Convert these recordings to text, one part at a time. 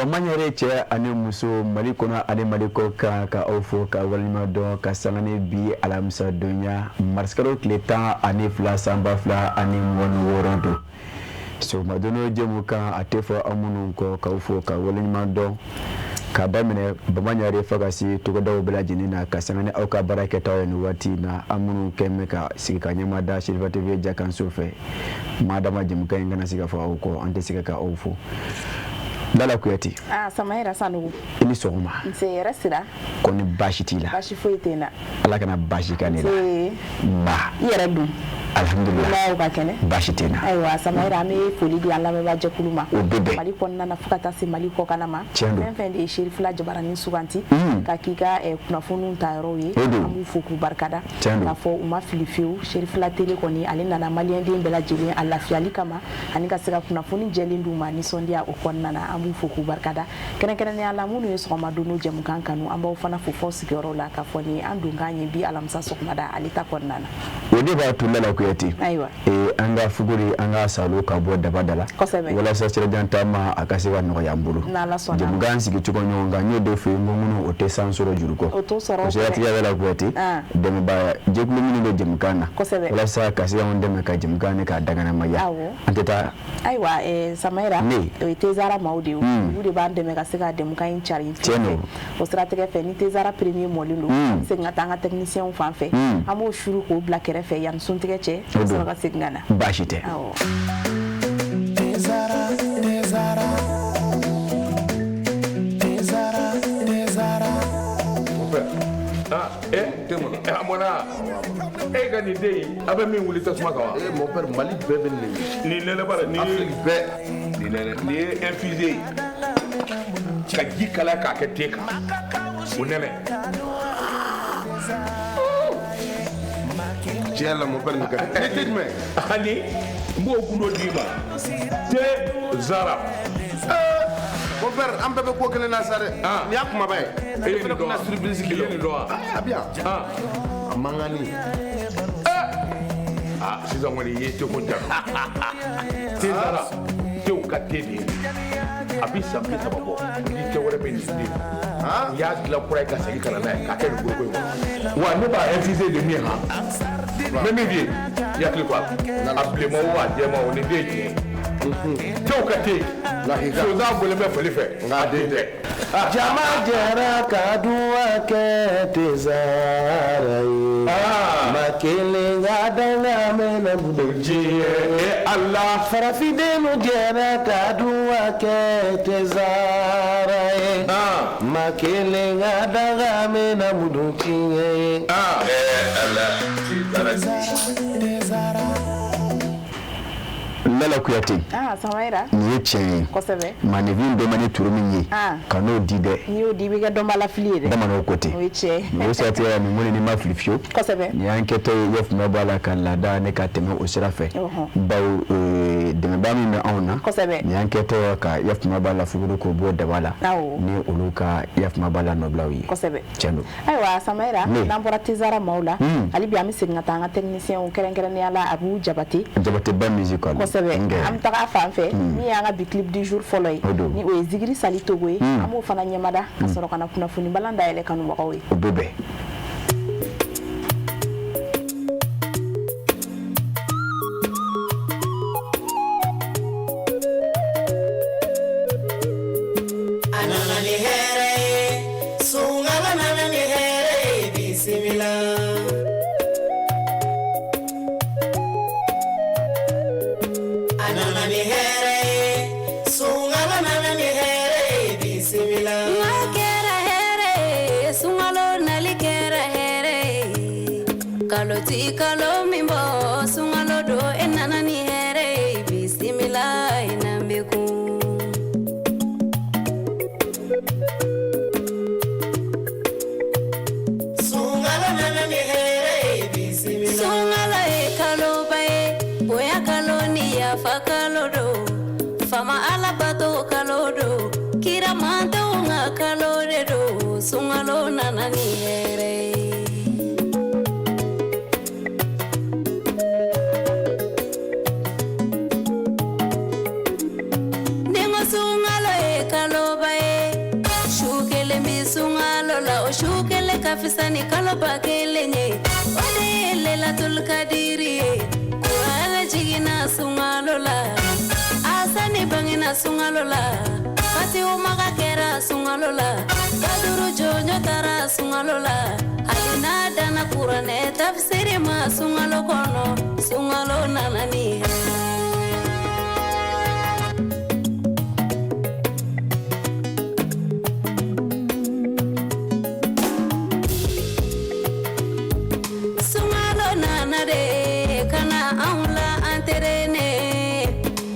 Bamanyere cɛ ani muso Mali kɔnɔ ani Mali kɔ kan ka aw fo ka walima dɔn ka sangane bi alamisa donya marskalo tile 12 sanba 2026 don. So madono jemu kan a tɛ fɔ aw minnu kɔ k'aw fo ka walima dɔn ka daminɛ Bamanyere fo ka se togodaw bɛɛ lajɛlen na ka sangane aw ka baara kɛtaw ye nin waati na an minnu kɛmɛ ka sigi ka ɲɛma da Sherifa TV Jakanso fɛ madama jɛmukan in kana se ka fɔ aw kɔ an tɛ se ka aw fo. Dala Kuyate. Samaira Sanogo. I ni sɔgɔma. Nse yɛrɛ sira. Kɔni baasi t'i la. Baasi foyi tɛ n na. Ala kana baasi kɛ ne la. Ba. I yɛrɛ dun. Alhamdulillah. Ba kɛnɛ. Baasi tɛ n na. Ayiwa Samaira an bɛ foli di an lamɛnbaa jɛkulu ma. O bɛ bɛn. Mali kɔnɔna na fo ka taa se Mali kɔkan ma. Tiɲɛ don. Fɛn fɛn de ye Serifula Jabaranin suganti. Ka k'i ka kunnafoniw ta yɔrɔw ye. O don. An b'u fo k'u barikada. Tiɲɛ don. K'a fɔ u ma fili fiyewu Serifula télé kɔni ale nana maliyɛnden bɛɛ lajɛlen a lafiyali kama ani ka se ka kunnafoni jɛlen d'u ma nisɔndiya o kɔnɔna na an b'u fo k'u barikada. Kɛrɛnkɛrɛnnenya la minnu ye sɔgɔma dono jɛmukan kanu an b'aw fana fo fɔ sigiyɔrɔ la k'a fɔ ni an don k'an ye bi alamisa sɔgɔmada ale ta kɔnɔna na. O de b'a to Lala Kuyate. Ayiwa. An ka fuguri an ka salo ka bɔ dabada la. Kosɛbɛ. Walasa sirajan taama a ka se ka nɔgɔya an bolo. N'Ala sɔnna. Jɛmukan sigi cogo ɲɔgɔn kan n y'o de fɔ n ko minnu o tɛ san sɔrɔ juru kɔ. O t'o sɔrɔ. O siratigɛ Lala Kuyate. Dɛmɛbaa jɛkulu minnu bɛ jɛmukan na. Kosɛbɛ. Walasa ka se anw dɛmɛ ka jɛmukan ne ka daganamaya. Awɔ. An tɛ taa. Ayiwa Samaira. Ne. O ye Tezara maaw de ye. Olu de b'an dɛmɛ ka se ka jɛmukan in cari. Tiɲɛ don. O siratigɛ fɛ ni Tezara premier mɔlen don. An segin ka taa an ka technicien fan fɛ. An b'o suru k'o bila kɛrɛfɛ yanni suntigɛ cɛ. An sɔrɔ ka segin ka na. Baasi tɛ. Awɔ. Amona ka nin den a bɛ min wuli tasuma kan wa? Mon père Mali bɛɛ bɛ nin ni nɛnɛ b'a la ni Afrique bɛɛ ni ye infusé ka ji kalaya k'a kɛ te kan o nɛnɛ tiɲɛ la mon père nin ka ni tɛ jumɛn ani n b'o kun dɔ d'i ma Tezara. mon père an bɛɛ bɛ ko kelen na sa dɛ nin y'a kumaba ye e ye nin dɔn wa? surprise I ye nin dɔn wa? a bi yan a man kan ni sisan kɔni i ye te ko jara Tezara tew ka te de ye a bɛ san 30 bɔ ni cɛ wɛrɛ bɛ nin den na i y'a dilan kura ye ka segin ka na n'a ye k'a kɛ nin goroko in kɔnɔ wa ne b'a infusé de min han n bɛ min f'i ye i hakili to a la a bilenman o a jɛman o ni den ye tiɲɛ tew ka te sonsan bɔlen bɛ foli fɛ nka den tɛ. Jama jɛra ka duwa kɛ Tezara ye ma kelen ka danga mɛna budoji ye Allah farafindenu jɛra ka duwa kɛ Tezara ye ma kelen ka danga mɛna budoji ye Lala Kuyate. Samaira. Nin ye tiɲɛ ye. Kosɛbɛ. Manifin dɔ ma ni turu min ye. Ka n'o di dɛ. N'i y'o di i bɛ kɛ dɔnbala fili ye dɛ. Bamananw ko ten. O ye tiɲɛ. O siratigɛ la nin ko nin ma fili fiyewu. Kosɛbɛ. Nin y'an kɛtɔ ye yafa b'a la ka laada ne ka tɛmɛ o sira fɛ. Bawo dɛmɛbaa min bɛ anw na. Kosɛbɛ. Nin y'an kɛtɔ ka yafa b'a la fuguri k'o bɔ daba la. Awɔ. Ni olu ka yafa b'a la nɔbilaw ye. Kosɛbɛ. Tiɲɛ don. Ayiwa Samaira n'an bɔra Tezara maaw la hali bi an bɛ segin ka taa an ka technicien kɛrɛnkɛrɛnnenya la Abu Jabate. Jabate ba musical. Kosɛbɛ. An bɛ taga fan fɛ min y'an ka bi clip du jour fɔlɔ ye ni o ye Zigiri Sali Togo ye an b'o fana ɲɛmada ka sɔrɔ ka na kunnafoni balan dayɛlɛ kanubagaw ye. O bɛ bɛn. Kaloti kalo mimbo sungalo do enana ni here bismillah inambeku sungalo nana ni here bismillah sungalo e kalo bae boya kalo ni ya fakalo do fama ala bato kalo do kira manta unga kalo do sungalo nana ni here sani kalo bakelenye ode lelatul kadiri ala jigina sungalola asani bangina sungalola pati umaga kera sungalola baduru jojo tara sungalola alina dana kurane tafsiri ma sungalo kono sungalo nanani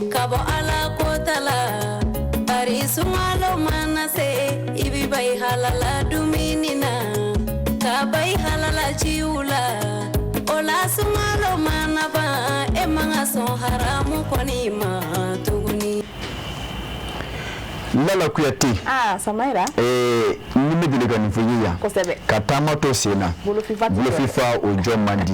Kabo ala kotala bari sungalo manase ibi bai halala duminina kabai halala chiula ola sungalo manaba emanga son haramu konima tuguni Lala Kuyate. Samaira. Nime dilega nifuyiya. Kosebe. Katama to sena. Bulu fifa o John Mandi.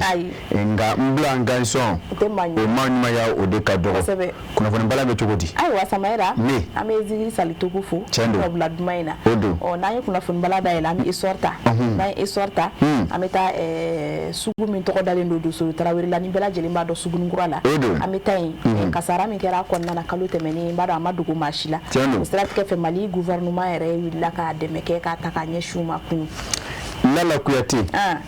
Nga mbla nganson. O manuma ya o de kadoro. Kosebe. Kuna fona mbala mechogodi. Aiwa Samaira. Ne. Amezi salitukufu. Chendo. Blood miner. Odo. O naye kuna fona mbala da ela mi isorta. Na isorta. Ameta sugu min toko dalen do so Traoré la ni bela jelimba do sugu ngurala. Odo. Ameta kasara mi kera konna na kalote meni mbada amadugo mashila. Chendo. Ke Mali gouvernement ere willa ka demeke ka takanye shuma kun Lala Kuyate.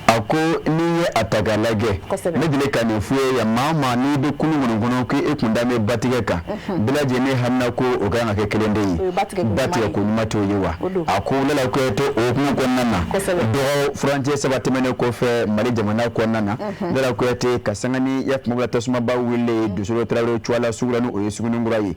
Ako niye atagalage. Ne dile kani fuye ya mama ni be kunu ngono ko ekunda me batigeka. Bila jene hanna ko ogana ke kelende yi. Batige ko mato yewa. Ako Lala Kuyate o kunu ko nana. Do Frontier sabatemene ko fe Mali jamana ko nana. Lala Kuyate kasangani ya kumula tasuma ba wile do solo Traoré chwala sugulanu o yesugunu ngurayi.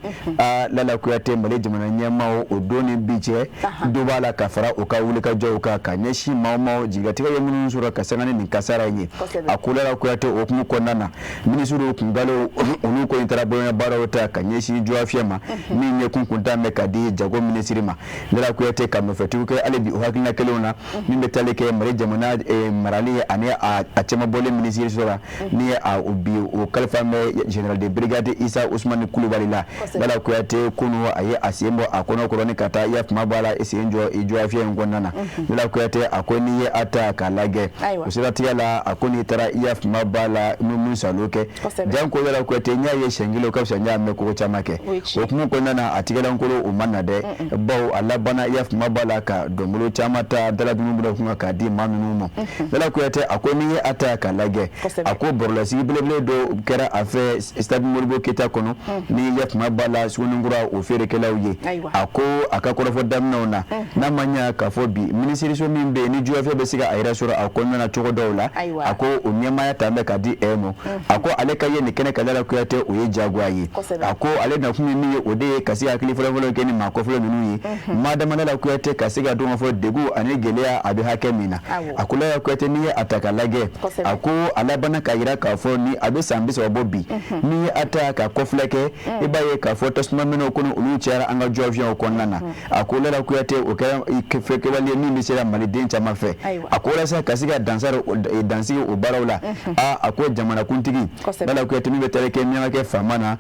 Lala Kuyate Mali jamana nyama o doni biche do bala kafara o ka wule ka jo ka kanyeshi mama jigatika ya munu sura kasangane ni kasara yenye akulala Kuyate okumu konana minisuru kungalo onuko intarabo ya bara wota kanyeshi jwa fiema minye kunkunta mekadi jago minisirima Lala Kuyate kamofetuke alebi uhakina kelona mimbe taleke mareja mona marali ane achema bole minisiri sura ni ubi ukalifa me general de brigade Isa Ousmane Kulubalila Lala Kuyate kunu aye asiembo akono koroni kata ya mabala esenjo ijwa fie ngonana Lala Kuyate akoni ata kalage usirati yala akoni tara iya mabala mumu saloke janko Lala Kuyate nya ye shengilo kabisa nya me ko chamake okumu konana atigala nkolo umana de bawo alabana ya mabala ka domulo chamata dala dumubula kunga kadi manunumo Lala Kuyate akoni ata kalage ako borla sibilele do kera afe stade Modibo Keita kono ni ya mabala sunungura ofere kela uye ako akakora fo damna na manya ka fobi ministeri so mimbe ni juafe besiga aira sura akonna na chogo dola ako onyema ya tambe kadi emo ako aleka ye ni kene Lala Kuyate oye jagwaye ako ale na kumi ni ode kasi akili folo keni makofolo nuyi madama Lala Kuyate kasiga donga fo degu anegelea abi hakemina ako Lala Kuyate ni atakalage ako alabana kaira ka fo ni abi sambisa wabobi ni ata ka kofleke ibaye ka fo tasma meno kono uluchara anga jovia okonnana ako Lala Kuyate okera ikefeke wali ni misera Mali dencha mafe akola sa kasiga dansaro dansi o barawla ako jamana kuntigi Lala Kuyate mi beteleke mianga ke famana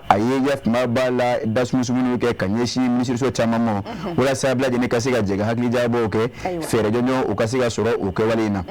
ayeya mabala dasmusumunu ke kanyeshi misiri so chamamo wala sabla jene kasiga jega hakli jabo ke fere jonyo ukasiga soro uke walina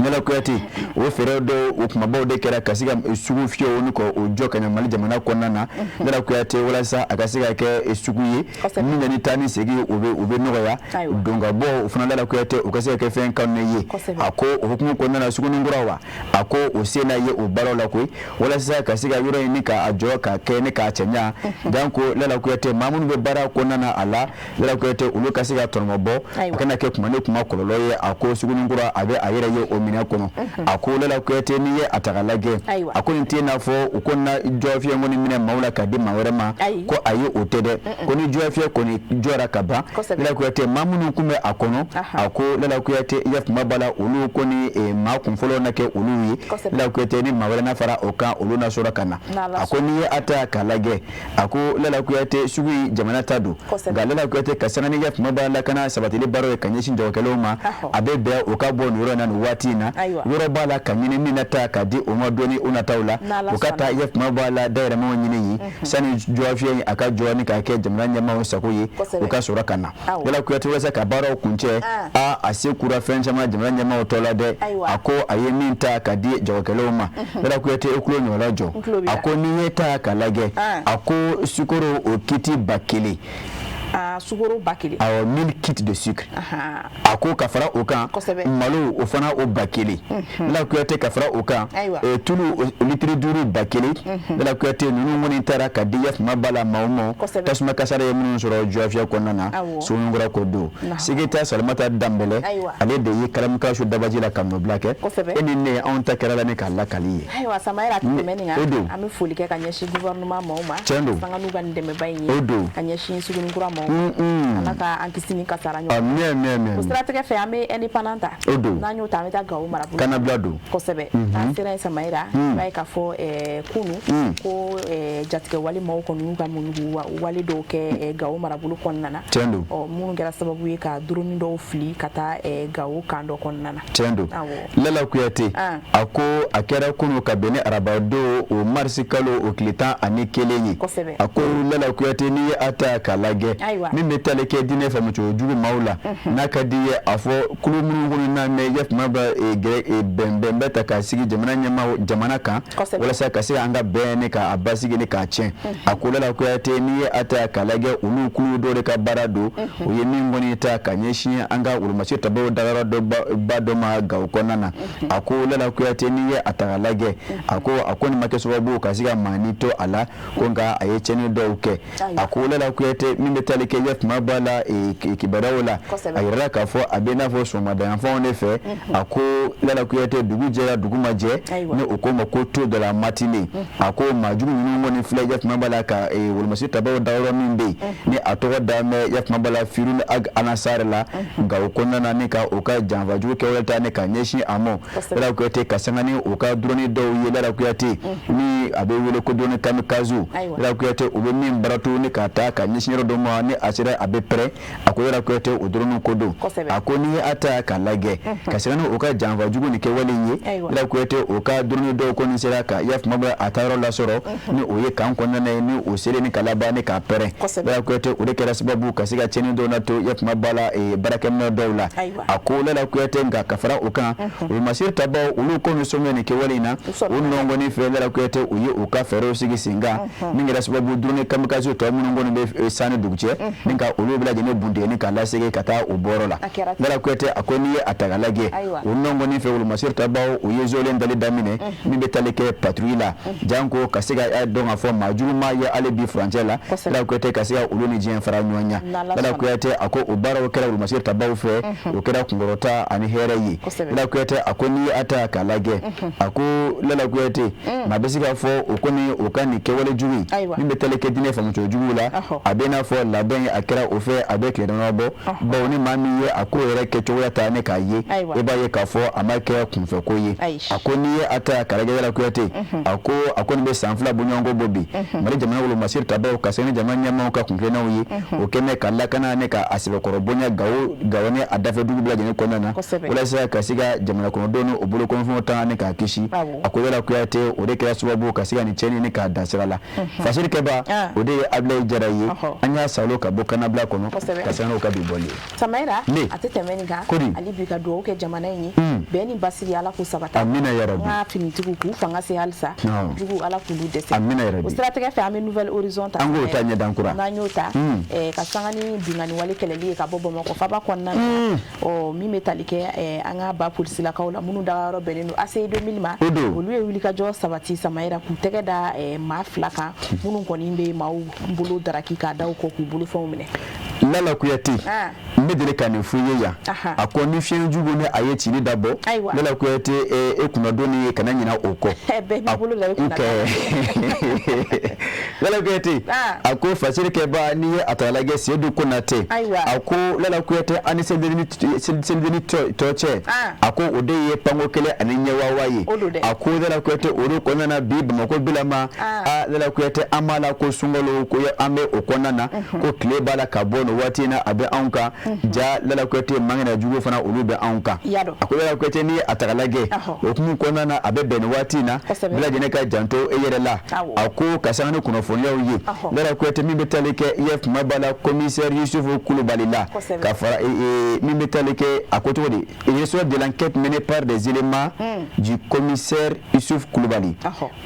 Lala Kuyate o fere do ukumabo de kera kasiga sugu fio oniko ojoka na Mali jamana konana Lala Kuyate wala sa akasiga ke suguye minga ni tani segi ube noya donga bo ufuna Lala Kuyate ukasiga ke fen kan ye ako hukumu konana sugunu ngurawa ako osena ye obarola ko wala sa kasiga yuro ni ka ajoka ke ne ka chenya danko Lala Kuyate mamun be bara konana ala Lala Kuyate ulu kasiga tonmobo kana ke kumane kuma kololoye ako sugunu ngura abe ayira ye omina kono ako Lala Kuyate ni ye atagalage ako ntina fo ukonna jofie ngoni mine maula kadima werema ko ayi otede ko ni jofie ko ni jora kaba Lala Kuyate mamunu kume akono ako Lala Kuyate yaf mabala ulu ko ni makumfolo nake ulu yi Lala Kuyate ni mawala na fara oka ulu na sura kana ako ni ata kalage ako Lala Kuyate sugui jamana tadu ga Lala Kuyate kasana ni yaf mabala kana sabatili baro kanyeshi njokeloma abebe oka bonu yoro na watina yoro bala kanyine ni nata kadi omadoni unataula ukata yaf mabala daira mo nyine yi sani jofie aka joni ka ke jamana nyama sakuyi uka sura kana Lala Kuyate wasa ka baro kunche se kura fɛn caman jamana ɲɛmaaw tɔ la dɛ a ko a ye min ta ka di jagokɛlaw ma Lala Kuyate e kulo ɲɔgɔnna jɔ a ko n'i ye ta ka lajɛ a ko sukoro o kiti 1000 sukoro 1000 awɔ 1000 kits de sucre a ko ka fara o kan malo o fana o 1000 Lala Kuyate ka fara o kan tulu litiri 5 1000 Lala Kuyate ninnu ŋɔni taara ka di yafuma bala maaw ma tasuma kasara ye minnu sɔrɔ juwafiya kɔnɔna na Sonunkura ko don Sigita Salimata Dambɛlɛ ale de ye Kalamukasu dabaji la ka nɔbila kɛ e ni ne anw ta kɛra la ne k'a lakali ye ayiwa Samayira tɛmɛni kan an bɛ foli kɛ ka ɲɛsin gouvernement maaw ma sanga n'u ka nin dɛmɛba in ye ka ɲɛsin Sugunikura maaw ala ka an kisi ni kasara ɲɔgɔn o siratigɛ fɛ an bɛ indépendant ta n'an y'o ta an bɛ taa Gawo marabolo Kanabila don kosɛbɛ an sera yen Samayira i b'a ye k'a fɔ kunu ko jatigɛ wale maaw kɔni y'u ka munugu wale dɔw kɛ Gawo marabolo kɔnɔna na minnu kɛra sababu ye ka drone dɔw fili ka taa Gawo kan dɔ kɔnɔna na tiɲɛ don Lala Kuyate a ko a kɛra kunu ka bɛn ni arabadon o marisi kalo o tile 11 ye a ko Lala Kuyate n'i ye a ta k'a lajɛ min bɛ tali kɛ diinɛ faamucogo jugu maaw la n'a ka di ye a fɔ kulo minnu kɔni n'a mɛn yafuma ba bɛnbɛn bɛ ta k'a sigi jamana ɲɛmaa jamana kan walasa ka se an ka bɛn ni k'a basigi ni k'a tiɲɛ a ko Lala Kuyate n'i ye a ta k'a lajɛ olu kulu dɔ de ka baara don o ye min kɔni ta ka ɲɛsin an ka Wolomasiri tabaw dayɔrɔ ba dɔ ma Gawo kɔnɔna na a ko Lala Kuyate n'i ye a ta k'a lajɛ a ko nin ma kɛ sababu ka se ka maani to a la ko nka a ye tiɲɛni dɔw kɛ a ko Lala Kuyate min bɛ tali kɛ yafuma ba la kibaruyaw la a yirala k'a fɔ a bɛ n'a fɔ sɔgɔmadayanfanw de fɛ a ko Lala Kuyate dugu jɛra dugu ma jɛ ni o ko ma ko taux de la matinée a ko maajugu ninnu kɔni filɛ yafuma ba la ka Wolomasiri tabaw dayɔrɔ min bɛ yen ni a tɔgɔ da mɛn yafuma ba la Firul Ag Anasar la Gawo kɔnɔna na ni ka o ka janfajugu kɛwale ta ni ka ɲɛsin a ma Lala Kuyate ka sanga ni o ka drone dɔw ye Lala Kuyate ni a bɛ wele ko drone kamikaze Lala Kuyate u bɛ min baratu ni ka taa ka ɲɛsin yɔrɔ dɔ ma ni a sera a bɛ pɛrɛn a ko Lala Kuyate o drone ko don a ko n'i ye a ta k'a lajɛ ka sanga ni o ka janfajugu ni kɛwale ye Lala Kuyate o ka drone dɔw kɔni sera ka yafuma ba a taayɔrɔ lasɔrɔ ni o ye kan kɔnɔna ye ni o selen ni ka laban ni k'a pɛrɛn Lala Kuyate o de kɛra sababu ka se ka tiɲɛni dɔw na to yafuma ba la baarakɛminɛ dɔw la a ko Lala Kuyate nka ka fara o kan Wolomasiri tabaw olu kɔni sɔngɔ ni kɛwale in na o nɔngɔni fɛ Lala Kuyate u ye u ka fɛɛrɛw sigi sen kan min kɛra sababu drone kamikaze tɔ minnu kɔni bɛ sani dugu cɛ ni ka olu bɛɛ lajɛlen bunte ni k'a lasegin ka taa o bɔrɔ la Lala Kuyate a ko n'i ye a ta k'a lajɛ o nɔngɔni fɛ Wolomasiri tabaw u ye zolen dali daminɛ min bɛ tali kɛ patrouille la janko ka se ka dɔn k'a fɔ maajugu ma ye ale bi furancɛ la Lala Kuyate ka se ka olu ni diɲɛ fara ɲɔgɔn ɲa Lala Kuyate a ko o baaraw kɛra Wolomasiri tabaw fɛ o kɛra kunkɔrɔta ani hɛrɛ ye Lala Kuyate a ko n'i ye a ta k'a lajɛ a ko Lala Kuyate maa bɛ se k'a fɔ o kɔni o ka nin kɛwale jugu min bɛ tali kɛ diinɛ faamucogo jugu la a bɛ n'a fɔ labɛn a kɛra o fɛ a bɛ tile dama bɔ bawo ni maa min ye a ko yɛrɛ kɛcogoya ta ne k'a ye e b'a ye k'a fɔ a ma kɛ kunfɛko ye a ko n'i ye a ta k'a lajɛ Lala Kuyate a ko nin bɛ san 2 bɔɲɔgɔnko bɔ bi Mali jamana Wolomasiri tabaw ka se ni jamana ɲɛmaaw ka kunkilennaw ye o kɛ mɛ ka lakana ne ka a sɛbɛkɔrɔ bonya Gawo ni a dafɛ dugu bɛɛ lajɛlen kɔnɔna na walasa ka se ka jamana kɔnɔdenw ni o bolo kɔnɔfɛnw ta ni k'a kisi a ko Lala Kuyate o de kɛra sababu ka se ka nin tiɲɛni ni k'a dan sira la fasiri kɛba o de ye Abilaye Jara ye an y'a salo ka bɔ Kanabila kɔnɔ ka se n'o ka bi bɔli ye Samayira a tɛ tɛmɛ nin kan hali bi ka dugawu kɛ jamana in ye bɛn ni basigi Ala k'u sabata amina yarabi an ka finitigiw k'u fanga se halisa jugu Ala k'olu dɛsɛ amina yarabi o siratigɛ fɛ an bɛ Nouvelle Horizon ta an k'o ta ɲɛdan kura n'an y'o ta ka sanga ni bingani wale kɛlɛli ye ka bɔ Bamakɔ faba kɔnɔna na min bɛ tali kɛ an ka ba polisilakaw la minnu dagayɔrɔ bɛnnen don ACI 2000 ma olu ye wulikajɔ sabati Samayira k'u tɛgɛ da maa 2 kan minnu kɔni bɛ maaw bolo daraki k'a da u kɔ k'u bolofɛnw minɛ Lala Kuyate n bɛ deli ka nin f'u ye yan a ko ni fiɲɛ jugu ni a ye cili dabɔ Lala Kuyate e kunna donni ye kana ɲina o kɔ Lala Kuyate a ko fasiri kɛba n'i ye a ta lajɛ Seydou Konate a ko Lala Kuyate ani selideni tɔ cɛ a ko o de ye panko kelen ani ɲɛwawa ye a ko Lala Kuyate olu kɔnɔna na bi Bamakɔ bilama Lala Kuyate an b'a la ko sunkalo ko an bɛ o kɔnɔna na ko tile b'a la ka bɔ no waati na abe anka ja lala kwete mangana jugo fana olu be anka akola lala kwete ni atagalage okumu kona na abe ben waati na bela jene ka janto eyere la ako kasana kuno fonya uyi lala kwete mi betaleke yef mabala commissaire Youssouf Koulibaly la ka fara mi betaleke akoto de il reçoit de l'enquête menée par des éléments du commissaire Youssouf Koulibaly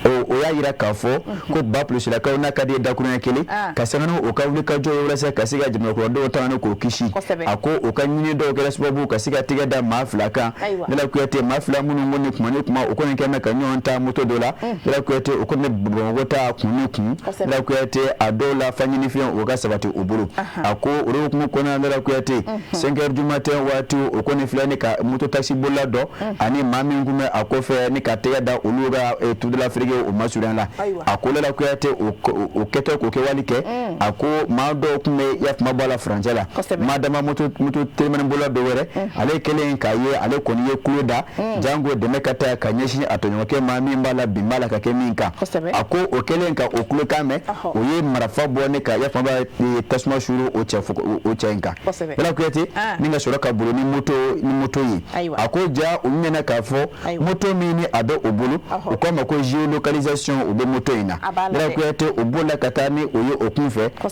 o ya yira kafo ko ba plus la ka na kadi da kuna kele kasana o ka wuli ka jo wala sa kasiga jimna ko do tano ko kishi ako o ka nyini do ga sababu kasiga tiga da mafla ka lala kwete mafla munu ngoni kuma o ko ne kema ka nyonta moto dola lala kwete o ko ne bongota kunu kun lala kwete adola fanyini fion o ga sabati oburu ako ro kuma ko na lala kwete 5h du matin watu o ko ne flani ka moto taxi bola do ani mami ngume akofe ni ka tiga da oluga tout de l'Afrique o masuran la ako lala kwete o keto ko ke walike ako mado kume yaf mabala franjala madama moto telman bola do were ale kelen kaye ale koniye kluda jango de mekata kanyeshi atonyoke mami mbala bimbala ka keminka ako o kelen ka o klu kame o ye marafa bone ka yaf mabala tasma shuru o chefu o chenka bela kwete ninga soroka bulu ni moto yi ako ja o mena ka fo moto mini abe obulu o koma ko géolocalisation o be moto ina bela kwete o bola katani o ye okunfe ko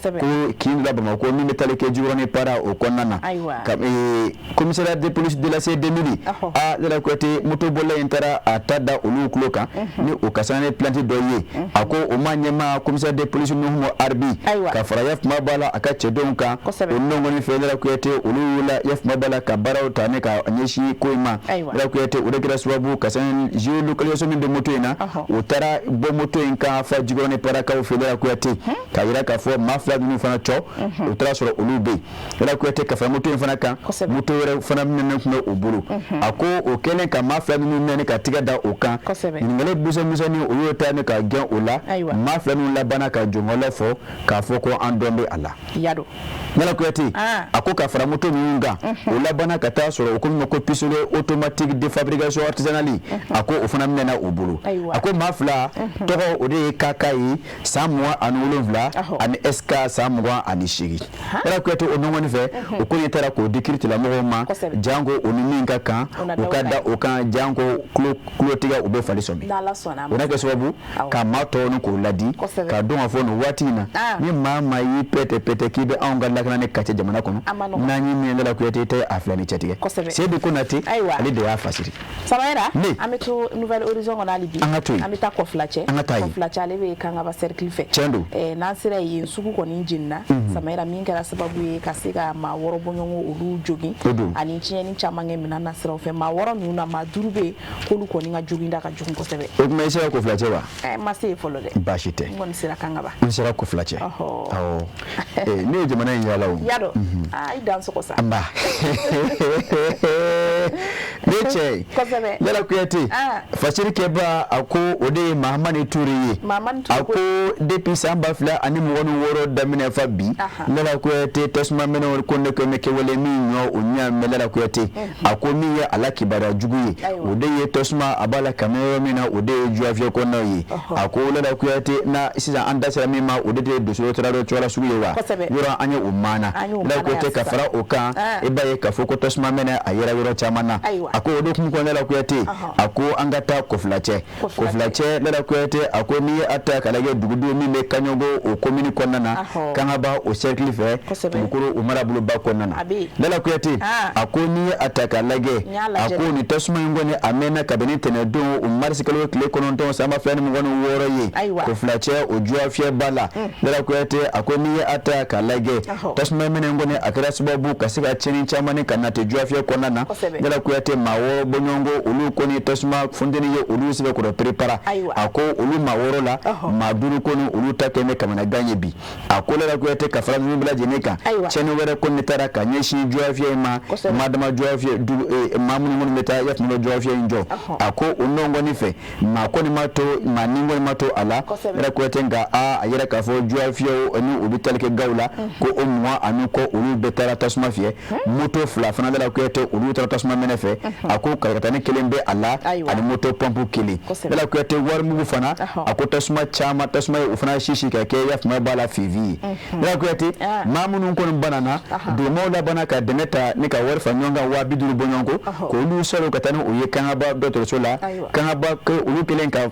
kinda ba ko mi metaleke jurone para o konana commissaire de police de la CDMili de la côté moto bola intera atada olu kloka ni o kasane planté doye ako o manyema commissaire de police no mo arbi ka fara yaf mabala aka chedonka o nongo ni fele la côté olu la yaf mabala ka barao tane ka nyeshi koima la côté o rekira swabu kasane géolocalisation de moto ina o tara bo moto inka fa jurone para ka o fele la côté ka ira ka fo mafla ni fana cho o tara soro olu be la côté ka fa moto fana kan moto were fana menen kuma oburu ako o kelen ka mafla ni menen ka tiga da o kan ni ngale buso ni o yota ne ka gen ola mafla ni la bana ka jongola fo ka fo ko andombe ala yado ngala ko yati ako ka fara moto nunga o la bana ka ta soro ko ko pistolet automatique de fabrication artisanale ako o fana menen oburu ako mafla to o de kakai samwa anuluvla an eska samwa anishigi ngala ko yati o nongoni fe o ko yetara ko dikirti la mo jango onuminga kan ukada ukan jango klotiga ube falisomi unake sababu kama to no ko ladi ka donga fo no watina ni mama yi pete kibe anga lakana ne kache jamana kono na nyi mi ndala ko yete aflani chatige sebi kunati ali de afasiri sabaira ameto nouvelle horizon on alibi ameta ko flache alebe kanga ba circle fe na sira yi suku ko ni jinna sabaira minga sababu ye kasika ma woro bonyongo olu jogi ani chieni chamange minana sira ofe ma woro nuna ma durube kolu ko ninga joginda ka jogun ko sebe o kuma sira ko flache ba ma se folo de bashite ngon sira kanga ba sira ko flache ne jamana yalawo yado ai danso ko sa amba neche ko sebe yala ko yati fashiri ke ba ako ode mahamani turiye ako depuis samba fla ani mo wonu woro damine fabi yala ko yati tasma meno ko ne ko meke wole mi nyo onya melela ko yati ako mi ya alaki bara juguye ode ye tasma abala kamero mina ode juafie ko no yi ako lela ko yati na sisa anda sera mi ma ode de dosoro trado chola suyewa yora anya umana la ko te ka fara oka e baye ka foko tasma mena ayera yoro chamana ako ode kum ko lela ko yati ako angata ko flache lela ko yati ako mi ata kala ge dugudu mi me kanyogo o komini konnana kanga ba o cercle fe bukuru umara bulu ba konnana lela ko yati ako ni ataka lage ako ni tasma ngone amena kabeni tenedo umar sikalo kle kononto sama fani ngone woro ye ko flache o juafie bala lela ko yati ako ni ataka lage tasma mena ngone akara sababu kasika chini chamani kanate juafie konnana lela ko yati mawo bonyongo ulu koni tasma fundeni ye ulu sibe ko prepara ako ulu maworo la maduru kono ulu takeme kamana ganye bi ako lela ko yati kafara mbila jeneka chene were konni tara kanyeshi juafie ma madama juafie du mamu ngoni meta yaf mo juafie njo ako unongo nife makoni mato maningo mato ala lela ko yati nga ayera kafo juafie onu ubitalke gawla ko omwa anu ko ulu betara tasma fie moto fla fana lela ko yati ulu tara tasma menefe ako karatani kelembe ala ani moto pompu kili lela ko yati war mu fana ako tasma chama tasma ufana shishi ka ke yaf ma bala fivi lela ko yati mamunun kon banana do mawla bana ka deneta ni ka warfa nyonga wa biduru bonongo ko lu solo ka tanu o ye kan ba docteur sola kan ba ko ulu kelen ka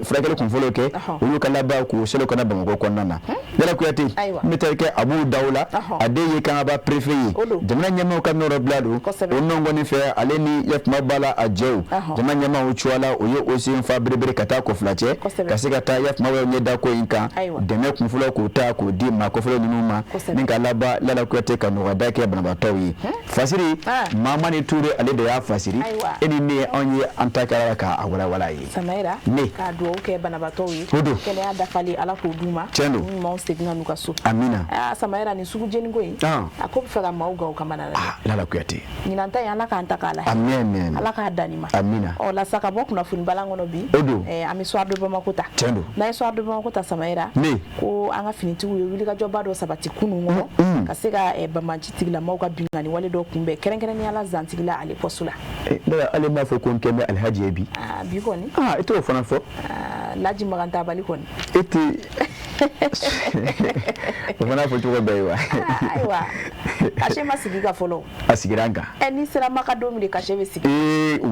frakele kon folo ke ulu kala ba ko solo kana bango kon nana dala ko yati metelke abu dawla ade ye kan ba préfet jamana nyama ka no roblado onongo ni fe aleni yef mabala ajew jamana nyama o chuala o ye o sin fa berebere kata ko flache kasika ta yef mawe nyeda ko inka deme kun folo ko ta ko di ma ko folo numa ninka laba lala ko te kanu wada ke bana batawi fasiri mama ni ture ale da ya fasiri eni ne onye antakara ka awala wala yi samaira ne ka do ke bana batawi odo kele ya dafali ala ko duma ni mo segna nuka so amina samaira ni sugu jeni goyi akobi fega mauga ukamana lala ko yati ni nanta ya ala ka antakala amen ala ka danima amina o la saka bok na fun balango no bi odo ami soir de Bamako na soir de Bamako samaira ko anga finiti wo wili ka joba do sabati kunu ngo kaseka bamanchi tigla mauka bingani wale do kumbe kerenkere ni ala zantigla ale posula da ale ma fo kon kembe alhaji ebi bi koni ito fana fo laji maganta bali koni eti fana fo to baywa aiwa kashe masigiga folo asigiranga eni sera makadomi de kashe besigi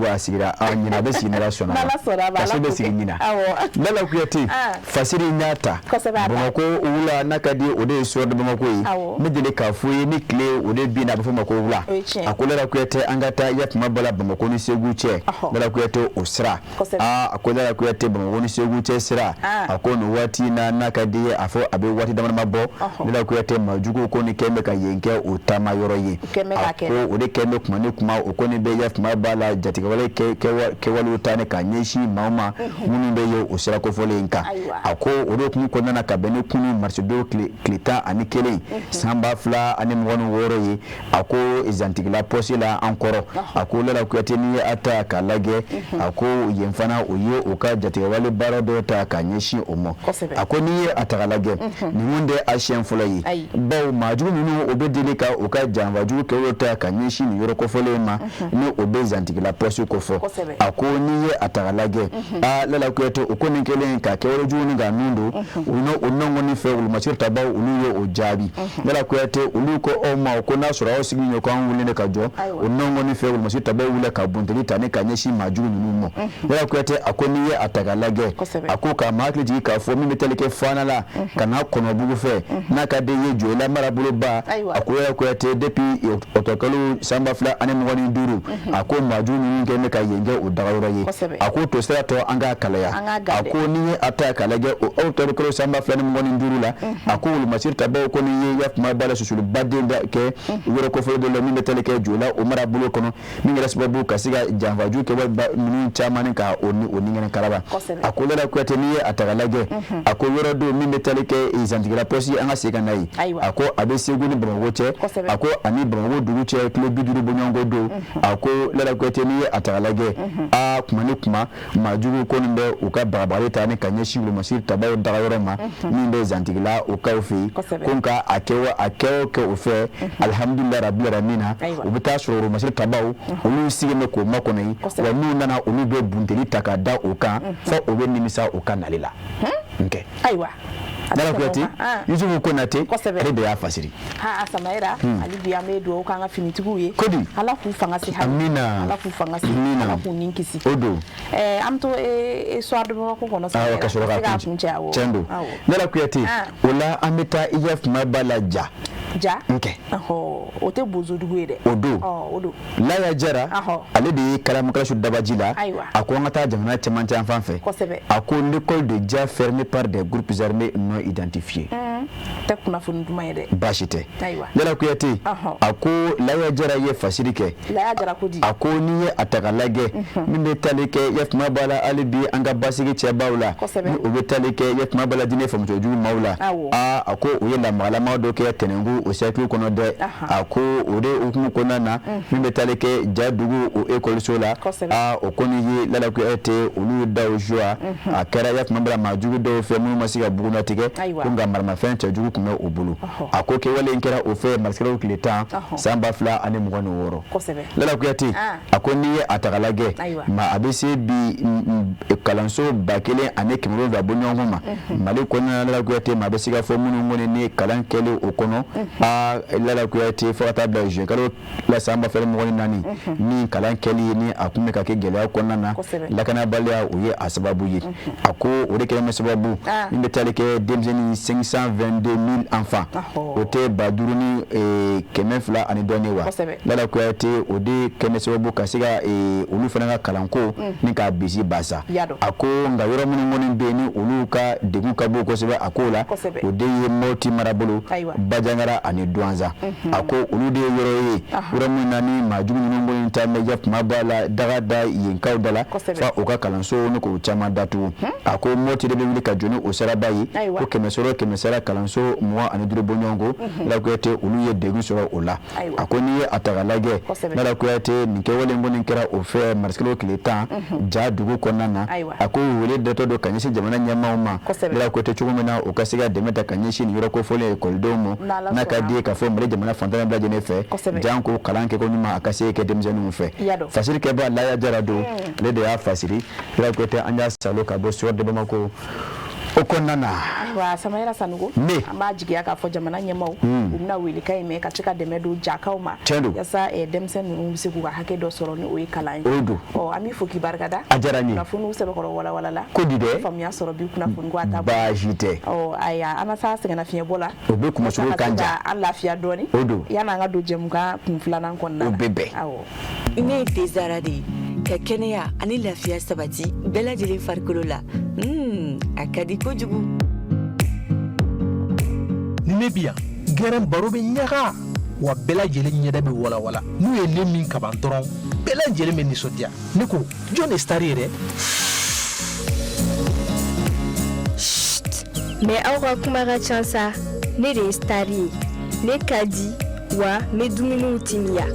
wa sigira anyina be sigira sona nala sora bala kashe be sigina lala kuyati fasiri nyata Bamako ula nakadi ode so de Bamako yi medele kafuye ni kle ode bi na Bamako ula akolela kuyate angata yat mabala Bamako ni seguche lala kuyate osra akolela kuyate Bamako ni seguche sira akono wati na nakadi afo abe wati damana mabo lala kuyate majugo ko ni kembe ka yenke utama yoro yi ako ode kembe kuma ni kuma okoni be yat mabala jatiga wale ke walu tane ka nyeshi mauma muni be yo osra ko folenka ako ode kuma ko nana ka bene kunu marchedo klita ani kele samba fla ani mwono woro yi ako izantigla posila ankoro ako lala kuyate ni ata ka lage ako yemfana uye uka jatiga wale barado ta ka nyeshi omo ako ni ata lage ni munde ashen fula yi bawo maju nunu obedele ka uka janwaju ke wota ka nyeshi ni yoro ko folema ni obezantigla posi ko fo ako ni ata lage lala kuyate ukoni kele ka ke woro junu ga nundo unongo ni fe ulu machir tabaw ulu yo ojabi lala kuyate ulu ko o ma ko na sura o sigi nyoko an wulene ka jo unongo ni fe ulu machir tabaw wule ka bunteli tane ka nyeshi maju nunu mo lala kuyate akoni ye atagalage ako ka makli ji ka fo mi meteleke fanala kana kono bugu fe na ka de ye jo la marabulo ba ako lala kuyate depuis otokalo samba fla ane mo woni duru ako maju nunu ngene ka yenge o dagawra ye ako to sera to anga kalaya ako ni ye atagalage o otokalo samba fla mo woni duru la ako ul masir tabaw ko ni ye yaf ma bala susul badde ke woro ko fo do la mi meteleke jo la o marabulo kono mi ngara sababu kasiga janvaju ke wa minu chamani ka oni ngene karaba ako lala ko teni atagalage ako woro do mi meteleke izantigala posi anga sega nai ako abe seguni Bamako che ako ani Bamako dugu che kilo biduru bonyongo do ako lala ko teni atagalage kuma ni kuma majugu ko nde uka babale tani kanyeshi lu masir tabaw dagawra ma ni nde zantigala uka ofi kunka akewo ke ofe alhamdulillah rabbil alamin ubita shuru masir tabaw ulu sige me ko makonai wa nu nana ulu be bunteli takada uka fa obe nimisa uka nalila nke aiwa dala kwati yuzu ko nate rebe ya fasiri samaira ali biya me do ka nga finitigu ye kodi ala ku fanga si amina ala ku fanga si ala ku ninkisi odo amto soir de Bamako kono samaira ka shoro ka chendo dala kwati ola ameta iyef mabala ja nke ote bozo dugu de odo la ya jara ale de kalam kala shu dabajila ako ngata jamana chamanta fanfe ako l'école de ja fermée par des groupes armés non identifiés te kuna funu duma yede bashite dala kuyati ako la ya jara ye fasirike la ya jara kodi ako ni atagalage minde talike yef mabala alibi anga basigi chebawla ni obetalike yef mabala dine famto ju maula ako oyenda malama do ke tenengu o circle kono de ako ode okumu kono na minde talike jadugu o école sola okoni yi lala kuyate ulu dawo joa akara yef mabala majugu do fe mu masiga buguna tike kunga marma fente jugu kun bɛ o bolo a ko kɛwale in kɛra o fɛ marisikɛlaw tile 10 san 2026 Lala Kuyate a ko n'i ye a ta k'a lajɛ ma a bɛ se bi kalanso 1000 bɔ ɲɔgɔn ma Mali kɔnɔna Lala Kuyate ma a bɛ se ka fɔ minnu kɔni ni kalan kɛlen o kɔnɔ Lala Kuyate fo ka taa bila juin kalo la san 2024 ni kalan kɛli ni a kun bɛ ka kɛ gɛlɛya kɔnɔna na lakanabaliya o ye a sababu ye a ko o de kɛlen bɛ sababu min bɛ tali kɛ denmisɛnnin 522 000 enfants o tɛ 5000 ni 200 ani dɔɔnin wa Lala Kuyate o de kɛlen sababu ka se ka olu fana ka kalanko ni k'a bisi basa a ko nka yɔrɔ minnu kɔni bɛ yen ni olu ka degun ka bon kosɛbɛ a ko la o de ye Moti marabolo Bajangara ani Douanza a ko olu de ye yɔrɔ ye yɔrɔ min na ni maajugu ninnu bɔ ta mɛja kuma b'a la daga da yenkaw da la fa o ka kalanso ni k'o caman datugu a ko Moti de bɛ wuli ka jɔ ni o siraba ye ko 100 kalanso 25 bɔ ɲɔgɔn ko Lala Kuyate olu ye degun sɔrɔ o la a ko n'i ye a ta k'a lajɛ Lala Kuyate nin kɛwale kɔni kɛra o fɛ marisikɛlaw tile 10 ja dugu kɔnɔna na a ko wele datɔ don ka ɲɛsin jamana ɲɛmaaw ma Lala Kuyate cogo min na o ka se ka dɛmɛ ta ka ɲɛsin nin yɔrɔ kofɔlen ekɔlidenw ma n'a ka di ye k'a fɔ Mali jamana fantan bɛɛ lajɛlen fɛ jan ko kalan kɛ ko ɲuman a ka se kɛ denmisɛnninw fɛ fasiri kɛba Laya Jara don ale de y'a fasiri Lala Kuyate an y'a salo ka bɔ Suwɛri de Bamako o kɔnɔna na ayiwa Samayɛra Sanogo an b'a jigiya k'a fɔ jamana ɲɛmaaw u bɛna welekan in mɛn ka se ka dɛmɛ don jakaw ma yasa denmisɛnnin ninnu bɛ se k'u ka hakɛ dɔ sɔrɔ ni o ye kalan ye an b'i fo k'i barikada a diyara n ye kunnafoniw sɛbɛkɔrɔ walawala ko di dɛ faamuya sɔrɔ bi kunnafoni ko a ta baasi tɛ ayiwa an ka taa sɛgɛnnafiɲɛbɔ la o bɛ kumasogo kan ja an lafiya dɔɔni yanni an ka don jɛmukan kun filanan kɔnɔna na o bɛ bɛn ne ye Tezara de ye ka kɛnɛya ani lafiya sabati bɛɛ lajɛlen farikolo la a ka di kojugu ni ne bi yan gɛrɛn baro bɛ ɲaga wa bɛɛ lajɛlen ɲɛda bɛ walawala n'u ye ne min kaban dɔrɔn bɛɛ lajɛlen bɛ nisɔndiya ne ko jɔn de star yɛrɛ mais aw ka kuma ka ca sa ne de ye star ye ne ka di wa n bɛ dumuniw timiya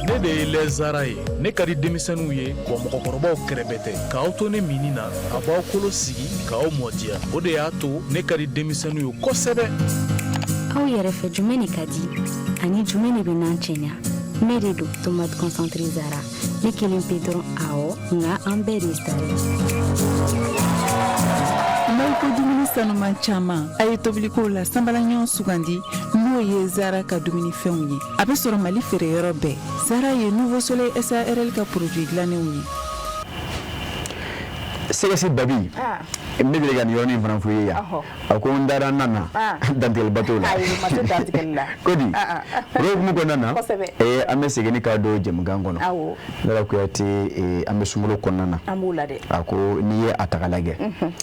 ne de ye Lɛzara ye ne ka di denmisɛnninw ye wa mɔgɔkɔrɔbaw kɛrɛbɛ tɛ k'aw to ne mini na a b'aw kolo sigi k'aw mɔdiya o de y'a to ne ka di denmisɛnninw ye kosɛbɛ aw yɛrɛ fɛ jumɛn de ka di ani jumɛn de bɛ n'an cɛɲa ne de don tomate concentré Zara ne kelen pe dɔrɔn awɔ nka an bɛɛ de star n'aw ko dumuni sanuman caman a ye tobilikow la sanbalaɲɔgɔn sugandi n'o ye Zara ka dumunifɛnw ye a bɛ sɔrɔ Mali feereyɔrɔ bɛɛ Zara ye Nouveau Soleil SARL ka produit dilannenw ye sɛgɛsi babi ne bɛ ka nin yɔrɔnin fana fɔ i ye yan a ko n dara n nana dantigɛli bato la ko di o hukumu kɔnɔna na an bɛ segin k'a don jɛmukan kɔnɔ Lala Kuyate an bɛ sunkalo kɔnɔna na a ko n'i ye a ta k'a lajɛ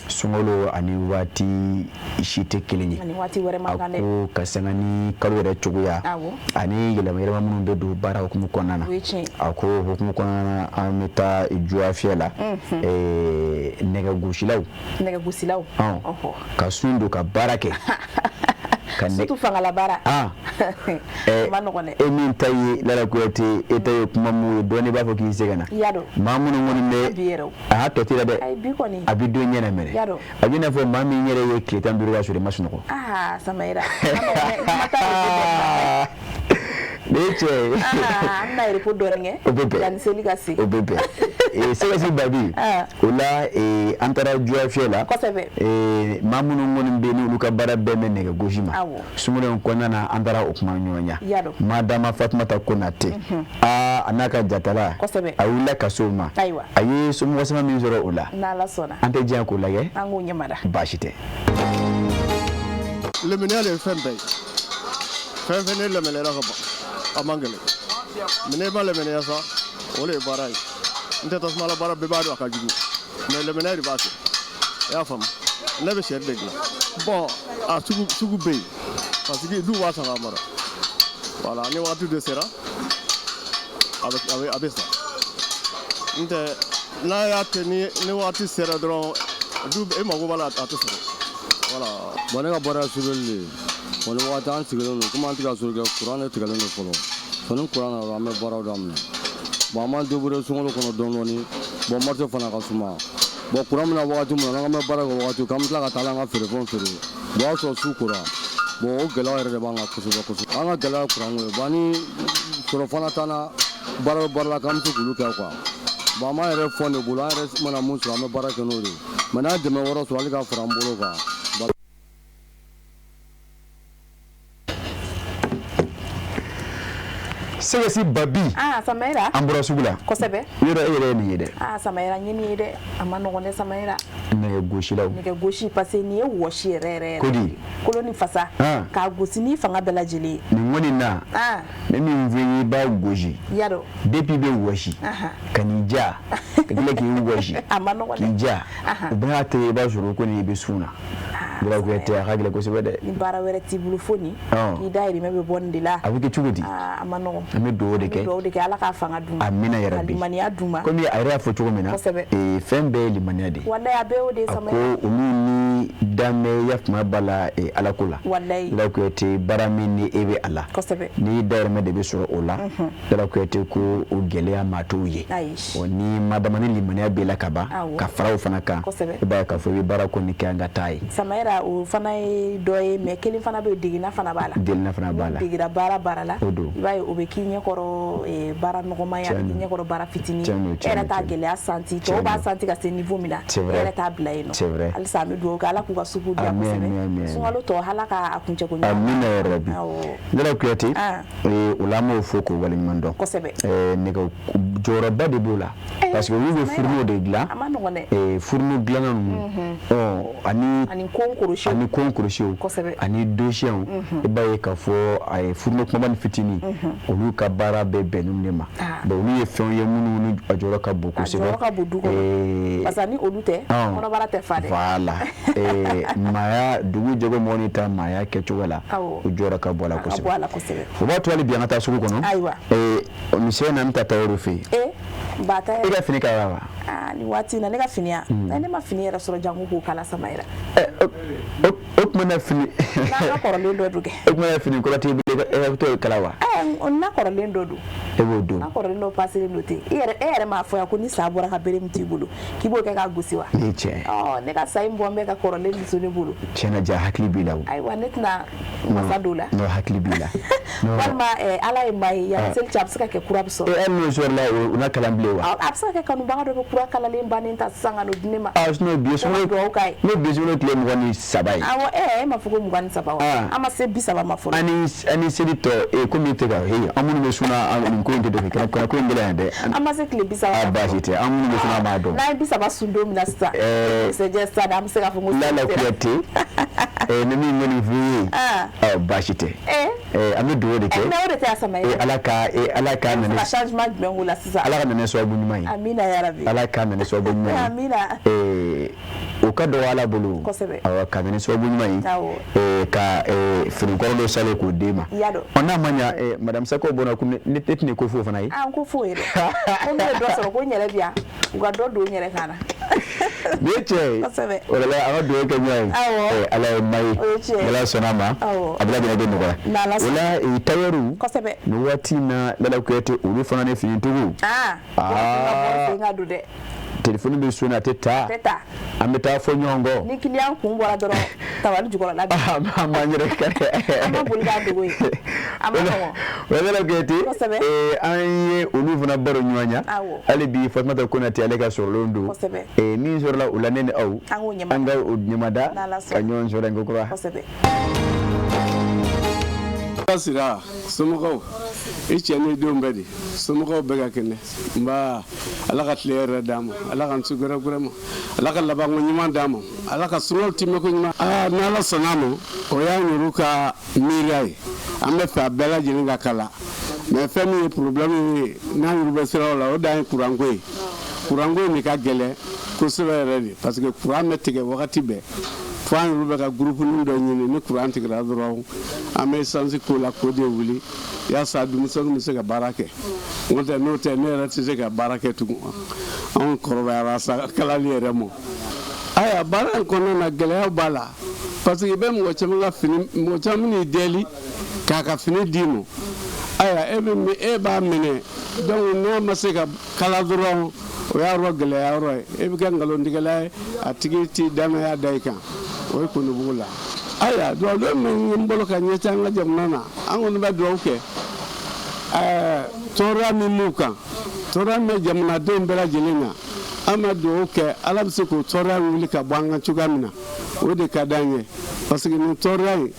sunkalo ani waati si tɛ kelen ye a ko ka sanga ni kalo yɛrɛ cogoya ani yɛlɛma yɛlɛma minnu bɛ don baara hukumu kɔnɔna na a ko hukumu kɔnɔna na an bɛ taa juya fiyɛ la nɛgɛgosilaw ka sun don ka baara kɛ surtout fangala baara e min ta ye Lala Kuyate e ta ye kuma mun ye dɔɔni b'a fɔ k'i sɛgɛnna maa minnu kɔni bɛ a y'a tɔ tɛ dɛ a bɛ don ɲɛna minɛ a bɛ n'a fɔ maa min yɛrɛ ye tile 15 ka sɔrɔ i ma sunɔgɔ Samayɛra ne cɛ an bɛna repos dɔɔni kɛ yanni seli ka se o bɛ bɛn sɛgɛsi babi o la an taara juya fiyɛ la maa minnu kɔni bɛ yen n'olu ka baara bɛɛ bɛ nɛgɛgosi ma sunkalo in kɔnɔna na an taara o kuma ɲɔgɔnya madama Fatumata Konate a n'a ka jatala a wulila ka s'o ma a ye somɔgɔ sama min sɔrɔ o la an tɛ diɲɛ k'o lajɛ baasi tɛ leminiya de ye fɛn bɛɛ ye fɛn fɛn ne lemɛnɛra ka ban a man gɛlɛn mais ne ma lemɛnɛya sa o de ye baara ye n tɛ tasumala baara bɛɛ b'a dɔn a ka jugu mais lemɛnɛya de b'a kɛ i y'a faamu ne bɛ sɛri de dilan bon a sugu bɛ yen parce que du b'a san k'a mara voilà ni waati de sera a bɛ sa n tɛ n'a y'a kɛ ni waati sera dɔrɔn du e mago b'a la a tɛ sɔrɔ voilà bon ne ka baara ye soudeli de ye bon ni waati an sigilen don komi an tɛ ka sori kɛ kuran de tigɛlen don fɔlɔ sɔni kuran nana an bɛ baaraw daminɛ bon an b'an débrouiller sunkalo kɔnɔ dɔɔnin dɔɔnin bon marché fana ka suma bon kuran mina wagati mun na an ka baara kɛ wagati k'an bɛ tila ka taa an ka feerefɛnw feere bon o y'a sɔrɔ su kora bon o gɛlɛya yɛrɛ de b'an kan kosɛbɛ an ka gɛlɛya kuran ko ye bon ni sɔrɔ fana t'an na baara la k'an bɛ se k'olu kɛ quoi bon an b'an yɛrɛ fɔ ne bolo an yɛrɛ mana mun sɔrɔ an bɛ baara kɛ n'o de ye mais n'a ye dɛmɛ wɛrɛ sɔrɔ hali ka fara an bolo kan. Sɛgɛsi babi Samaira an bɔra sugu la kosɛbɛ yɔrɔ e yɛrɛ ye nin ye dɛ Samaira ɲini ye dɛ a ma nɔgɔn dɛ Samaira nɛgɛ gosilaw nɛgɛ gosi parce que nin ye wɔsi yɛrɛ Kodi kolo ni fasa k'a gosi ni fanga bɛɛ lajɛlen nin ŋɔni na ne min fɔ i b'a gosi yadɔ depuis bɛ wɔsi ka n'i ja ka tila k'i wɔsi a ma nɔgɔn k'i ja u bɛɛ y'a tɛ i b'a sɔrɔ ko nin i bɛ sun na Bura kuyate a ka gɛlɛn kosɛbɛ dɛ ni baara wɛrɛ t'i bolo fo nin k'i dahirimɛ bɛ bɔ nin de la a bɛ kɛ cogo di a ma nɔgɔn an bɛ dugawu de kɛ Ala k'a fanga d'u ma amina yarabi limaniya d'u ma komi a yɛrɛ y'a fɔ cogo min na fɛn bɛɛ ye limaniya de wallahi a bɛɛ y'o de ye Samaira ko olu ni danbɛ yafuma b'a la Ala ko la wallahi Bura kuyate baara min ni e bɛ a la kosɛbɛ ni dahirimɛ de bɛ sɔrɔ o la Bura kuyate ko o gɛlɛya ma t'o ye ni madama ni limaniya b'i la ka ban ka fara o fana kan i b'a ye k'a fɔ i bɛ baara ko nin kɛ an ka taa ye Samaira o fana ye dɔ ye mais kelen fana bɛ degenna fana b'a la degenna fana b'a la degira baara la o don i b'a ye o bɛ k'i ɲɛkɔrɔ baara nɔgɔmaya a bɛ k'i ɲɛkɔrɔ baara fitinin e yɛrɛ t'a gɛlɛya santi tɔw b'a santi ka se niveau min na e yɛrɛ t'a bila yen nɔ halisa an bɛ dugawu kɛ Ala k'u ka sugu diya kosɛbɛ sunkalo tɔ Ala k'a kuncɛko ɲuman amina yarabi Bura kuyate o la an b'o fɔ k'o waleɲuman dɔn kosɛbɛ nɛgɛ jɔyɔrɔba de b'o la parce que olu bɛ fourneau de dilan a ma nɔgɔn dɛ fourneau dilanna ninnu ani kon kɔrɔsiw ani dosiyɛnw i b'a ye k'a fɔ a ye fourneau kumaba ni fitinin olu ka baara bɛɛ bɛnnen de ma olu ye fɛnw ye minnu ni a jɔyɔrɔ ka bon kosɛbɛ a jɔyɔrɔ ka bon du kɔnɔ parce que ni olu tɛ kɔnɔbara tɛ fa dɛ voilà maaya dugu jɛgɛ mɔgɔ ni ta maaya kɛcogo la o jɔyɔrɔ ka bɔ a la kosɛbɛ o b'a to hali bi an ka taa sugu kɔnɔ misɛn na an bɛ taa Tarawelew fɛ yen e ka fini kala wa ni waati na ne ka finiya ne ma fini yɛrɛ sɔrɔ jango k'o kala Samaira o tuma na fini n'a kɔrɔlen dɔ don kɛ o tuma na fini kɔrɔ t'i bolo e bɛ t'o kala wa n'a kɔrɔlen dɔ don e b'o don n'a kɔrɔlen dɔ passer don ten e yɛrɛ m'a fɔ yan ko ni sa bɔra ka bere min t'i bolo k'i b'o kɛ k'a gosi wa ni tiɲɛ ne ka sa in bɔ n bɛ ka kɔrɔlen min to ne bolo tiɲɛna ja hakili b'i la o ayiwa ne tɛna masa don la n'o hakili b'i la walima Ala ye maa ye yanni seli cɛ a bɛ se ka kɛ kura bɛ sɔrɔ e n'o sɔrɔ la o na kalan bilen wa a bɛ se ka kɛ kanubaga dɔ bɛ kura kalalen bannen ta sisan ka n'o di ne ma n'o bi sunkalo tile 23 ye awɔ e ma fɔ ko 23 wa an ma se 30 ma fɔlɔ ani seli tɔ komi e tɛ ka an minnu bɛ suna nin ko in tɛ dɔ kɛ kana ko in gɛlɛya dɛ an ma se tile 30 baasi tɛ an minnu bɛ suna an b'a dɔn n'a ye 30 sun don min na sisan sɛjɛ sisan an bɛ se k'a fɔ ko Lala Kuyate ni min ŋɔni f'i ye baasi tɛ an bɛ dugawu de kɛ o de tɛ a Samaira Ala ka nana changement jumɛn k'o la sisan Ala ka nana sababu ɲuman ye amina yarabi Ala ka nana sababu ɲuman ye amina o ka dɔgɔ Ala bolo kosɛbɛ ka nana sababu ɲuman ye ka finikɔrɔ dɔ salen k'o d'e ma n'a ma ɲa madame Sako bɔnna komi ne tɛna ko f'o fana ye ko f'o ye dɛ ko ne ye dɔ sɔrɔ ko n yɛrɛ bi yan u ka dɔ don n yɛrɛ kan na nin ye tiɲɛ ye kosɛbɛ o de la an ka dugawu kɛ ɲɔgɔn ye Ala ye ma ye Ala sɔnna a ma a bɛ lajɛlen bɛ nɔgɔya o la tailleur kosɛbɛ nin waati in na Lala Kuyate olu fana ni finitigiw telefoni bɛ soni a tɛ taa an bɛ taa fɔ ɲɔgɔn kɔ ni client kun bɔra dɔrɔn tabali jukɔrɔ la an b'an yɛrɛ kɛ an ma boli k'a dogo ye an ma nɔgɔn Lala Kuyate an ye olu fana baro ɲɔgɔn ɲa hali bi Fatumata Konate ale ka sɔrɔlen don min sɔrɔla o la ne ni aw an ka o ɲɛmada ka ɲɔgɔn sɔrɔ n ko kura Sira somɔgɔw i cɛ ni denw bɛɛ de somɔgɔw bɛɛ ka kɛnɛ nba Ala ka tile yɛrɛ d'an ma Ala ka nsu gɛrɛgɛrɛ ma Ala ka labanko ɲuman d'an ma Ala ka sunkalo timɛko ɲuman ni Ala sɔnna ma o y'an yɛrɛ ka miiriya ye an bɛ fɛ a bɛɛ lajɛlen ka kala mais fɛn min ye problème ye n'an yɛrɛ bɛ siraw la o dan ye courant ko ye courant ko in de ka gɛlɛn kosɛbɛ yɛrɛ de parce que courant bɛ tigɛ wagati bɛɛ fo an yɛrɛ bɛ ka groupe dɔ ɲini ni courant tigɛra dɔrɔn an bɛ essence k'o la k'o de wuli yaasa denmisɛnninw bɛ se ka baara kɛ n'o tɛ ne yɛrɛ tɛ se ka baara kɛ tugun anw kɔrɔbayara sa kalali yɛrɛ ma ayiwa baara in kɔnɔna na gɛlɛya b'a la parce que i bɛ mɔgɔ caman ka fini mɔgɔ caman b'i deli k'a ka fini d'i ma ayiwa e b'a minɛ donc n'a ma se ka kala dɔrɔn o y'a yɔrɔ gɛlɛya yɔrɔ ye e bɛ kɛ nkalontigɛla ye a tigi ti danaya da i kan o ye Kunubugu la ayiwa duwawu min ye n bolo ka ɲɛsin an ka jamana na an kɔni bɛ duwawu kɛ tɔɔrɔya min b'u kan tɔɔrɔya min bɛ jamanadenw bɛɛ lajɛlen na an bɛ duwawu kɛ ala bɛ se k'o tɔɔrɔya wuli ka bɔ an kan cogoya min na o de ka d'an ye parce que nin tɔɔrɔya in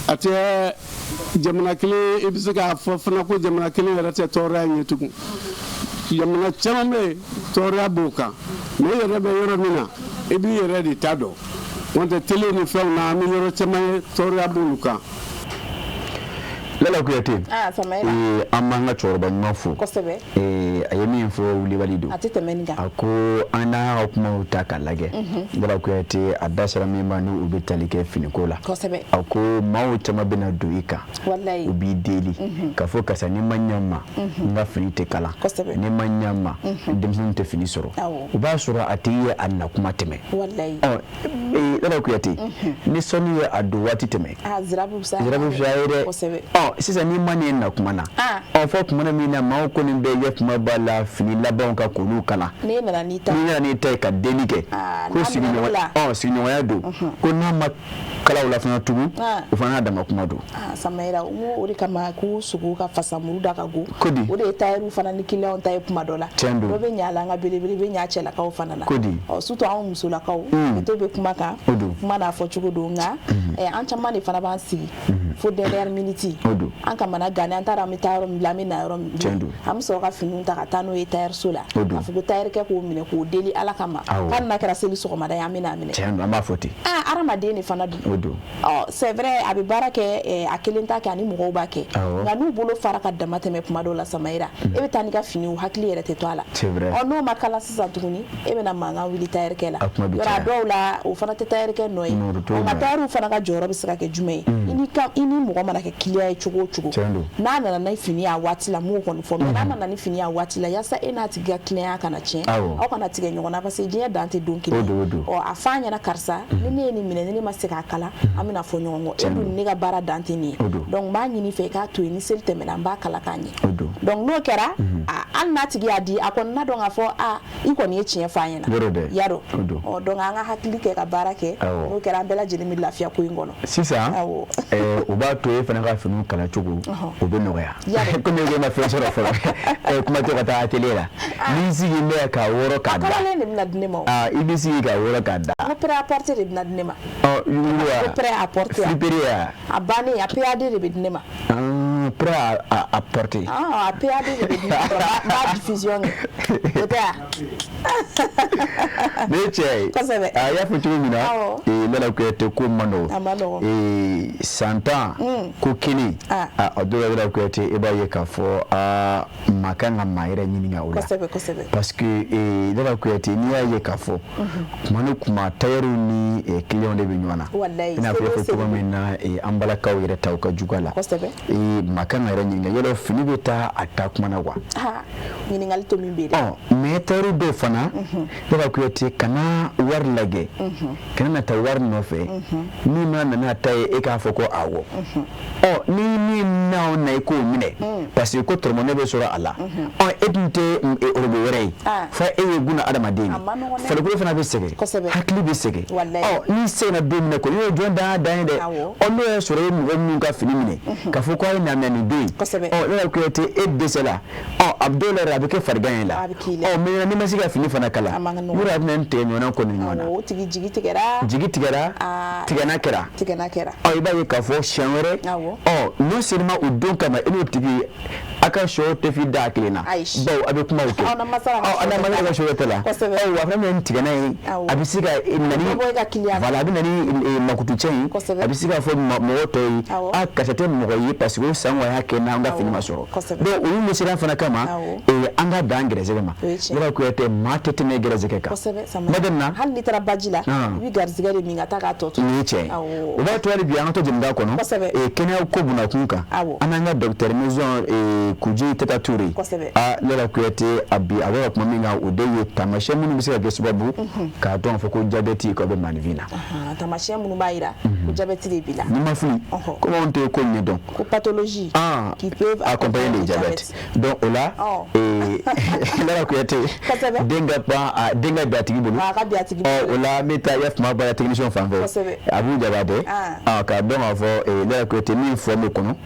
a tɛ jamana kelen i bɛ se k'a fɔ fana ko jamana kelen yɛrɛ tɛ tɔɔrɔya in ye tugun jamana caman bɛ yen tɔɔrɔya b'o kan mais i yɛrɛ bɛ yɔrɔ min na i b'i yɛrɛ de ta dɔn n'o tɛ tele ni fɛnw na an bɛ yɔrɔ caman ye tɔɔrɔya b'olu kan. Lala Kuyate an b'an ka cɛkɔrɔba ɲuman fo a ye min fɔ Wulibali don a ko an n'a ka kumaw ta k'a lajɛ Lala Kuyate a da sera min ma ni u bɛ tali kɛ finiko la a ko maaw caman bɛna don i kan u b'i deli k'a fɔ karisa ni ma ɲɛ n ma n ka fini tɛ kalan ni ma ɲɛ n ma denmisɛnninw tɛ fini sɔrɔ o b'a sɔrɔ a tigi ye a nakuma tɛmɛ Lala Kuyate ni sɔnni ye a don waati tɛmɛ zirabu fisaya ye dɛ sisan ni ma nin na kuma na fɔ kuma na min na maaw kɔni bɛ ye kuma b'a la fini labanw ka k'olu kalan n'i nana n'i ta ye ka deli kɛ ko sigiɲɔgɔnya don ko n'a ma kalaw la fana tugun o fana y'a dama kuma don Samayira o de kama ko sogo ka fasamuru da ka go o de ye tailleur fana ni client ta ye kuma dɔ la dɔ bɛ ɲa la an ka belebele bɛ ɲa cɛlakaw fana la surtout anw musolakaw to bɛ kuma kan kuma n'a fɔ cogo don nka an caman de fana b'an sigi fo dernière minute an ka mana gane an taara an bɛ taa yɔrɔ min bila an bɛ na yɔrɔ min an bɛ sɔrɔ ka finiw ta ka taa n'o ye tailleur so la k'a fɔ ko tailleur kɛ k'o minɛ k'o deli ala kama hali n'a kɛra seli sɔgɔmada ye an bɛ n'a minɛ an b'a fɔ ten adamaden de fana don c'est vrai a bɛ baara kɛ a kelen ta kɛ ani mɔgɔw b'a kɛ nka n'u bolo fara ka dama tɛmɛ kuma dɔw la Samayira e bɛ taa n'i ka finiw hakili yɛrɛ tɛ to a la n'o ma kala sisan tuguni e bɛna mankan wuli tailleur kɛ la yɔrɔ a dɔw la o fana tɛ tailleur kɛ nɔ ye nka tailleur fana ka jɔyɔrɔ bɛ se ka kɛ jumɛn ye i ni mɔgɔ mana kɛ client ye cogo o cogo n'a nana ni fini a waati la m'o kɔni fɔ mais n'a nana ni fini a waati la yaasa e n'a tigi ka client kana tiɲɛ aw kana tigɛ ɲɔgɔn na parce que diɲɛ dan tɛ don kelen a fɔ an ɲɛna karisa ni ne ye nin minɛ ni ne ma se k'a kala an bɛna fɔ ɲɔgɔn kɔ e dun ne ka baara dan tɛ nin ye donc n b'a ɲini fɛ i k'a to yen ni seli tɛmɛna n b'a kala k'a ɲɛ donc n'o kɛra hali n'a tigi y'a di a kɔni na dɔn k'a fɔ i kɔni ye tiɲɛ fɔ an ɲɛna yarɔ donc an ka hakili kɛ ka baara kɛ n'o kɛra an bɛɛ lajɛlen bɛ lafiya ko in kɔnɔ sisan o b'a to e fana ka finiw kala cogo o bɛ nɔgɔya komi e ma fɛn sɔrɔ fɔlɔ kuma tɛ ka taa atelier la n'i sigi bɛ ka wɔɔrɔ k'a da kamalen de bɛna di ne ma i bɛ sigi ka wɔɔrɔ k'a da n ko prêt à porter de bɛna di ne ma ko prêt à porter a bannen a PAD de bɛ di ne ma prêt à porter a PAD de bɛ di ne ma ba diffusion o tɛ ne cɛ kosɛbɛ a y'a fɔ cogo min na Lala Kuyate ko man nɔgɔn san tan ko kelen a dɔw Lala Kuyate e b'a ye k'a fɔ maa kan ka maa yɛrɛ ɲininka o la parce que Lala Kuyate n'i y'a ye k'a fɔ kuma ni kuma tailleur ni client de bɛ ɲɔgɔn na i n'a fɔ cogo min na an balakaw yɛrɛ ta u ka juguya la maa kan ka yɛrɛ ɲininka yɔrɔ fini bɛ taa a taa kuma na wa ɲininkali to min bɛ yen mais tailleur dɔw fana Lala Kuyate kana wari lajɛ kana na taa wari nɔfɛ ni ma nana ta ye e k'a fɔ ko awɔ ni min n'aw na i k'o minɛ parce que ko tɔrɔmɔnɛ bɛ sɔrɔ a la e dun tɛ orobo wɛrɛ ye fo e ye buna adamaden ye farikolo fana bɛ sɛgɛn hakili bɛ sɛgɛn n'i sɛgɛnna don min na ko n'o ye jɔn dan ye dɛ n'o y'a sɔrɔ e mɔgɔ minnu ka fini minɛ k'a fɔ ko a ye na nin don ye Lala Kuyate e dɛsɛ la a bɛ dɔw la yɛrɛ a bɛ kɛ farigan ye la mais n'i ma se ka fini fana kala mura bɛ na tigɛ ɲɔgɔnna kɔni ɲɔgɔn na o tigi jigi tigɛra tigɛna kɛra i b'a ye k'a fɔ siɲɛ wɛrɛ non seulement o don kama e n'o tigi a ka sɔ tɛ fi da kelen na bawo a bɛ kumaw kɛ ala ma ka sɔ tɛ la wa fɛn min tigɛna ye a bɛ se ka na ni voilà a bɛ na ni makutucɛ ye a bɛ se ka fɔ mɔgɔ tɔw ye karisa tɛ mɔgɔ ye parce que o san wɛrɛ kɛ n'an ka fini ma sɔrɔ donc olu ɲɛsira fana kama an ka dan gɛrɛsɛgɛ ma Lala Kuyate maa tɛ tɛmɛ gɛrɛsɛgɛ kan madame na hali n'i taara baji la i bɛ garizɛgɛ de min ka taa k'a tɔ to ni ye tiɲɛ o b'a to hali bi an ka to jamana kɔnɔ kɛnɛya ko bunakun kan an n'an ka docteur maison kuji tata turi lela kuyate abi awa kuma minga udeyo tamashe munu bisika gesubabu ka don foko diabete ko be manivina tamashe munu baira ku diabete de bila ni mafu comment on te connaît donc aux pathologies qui peuvent accompagner le diabète donc là lela kuyate denga pa denga biatigi bulu là meta yaf ma ba technicien fanvo abu diabate ka don avo lela kuyate mi forme kono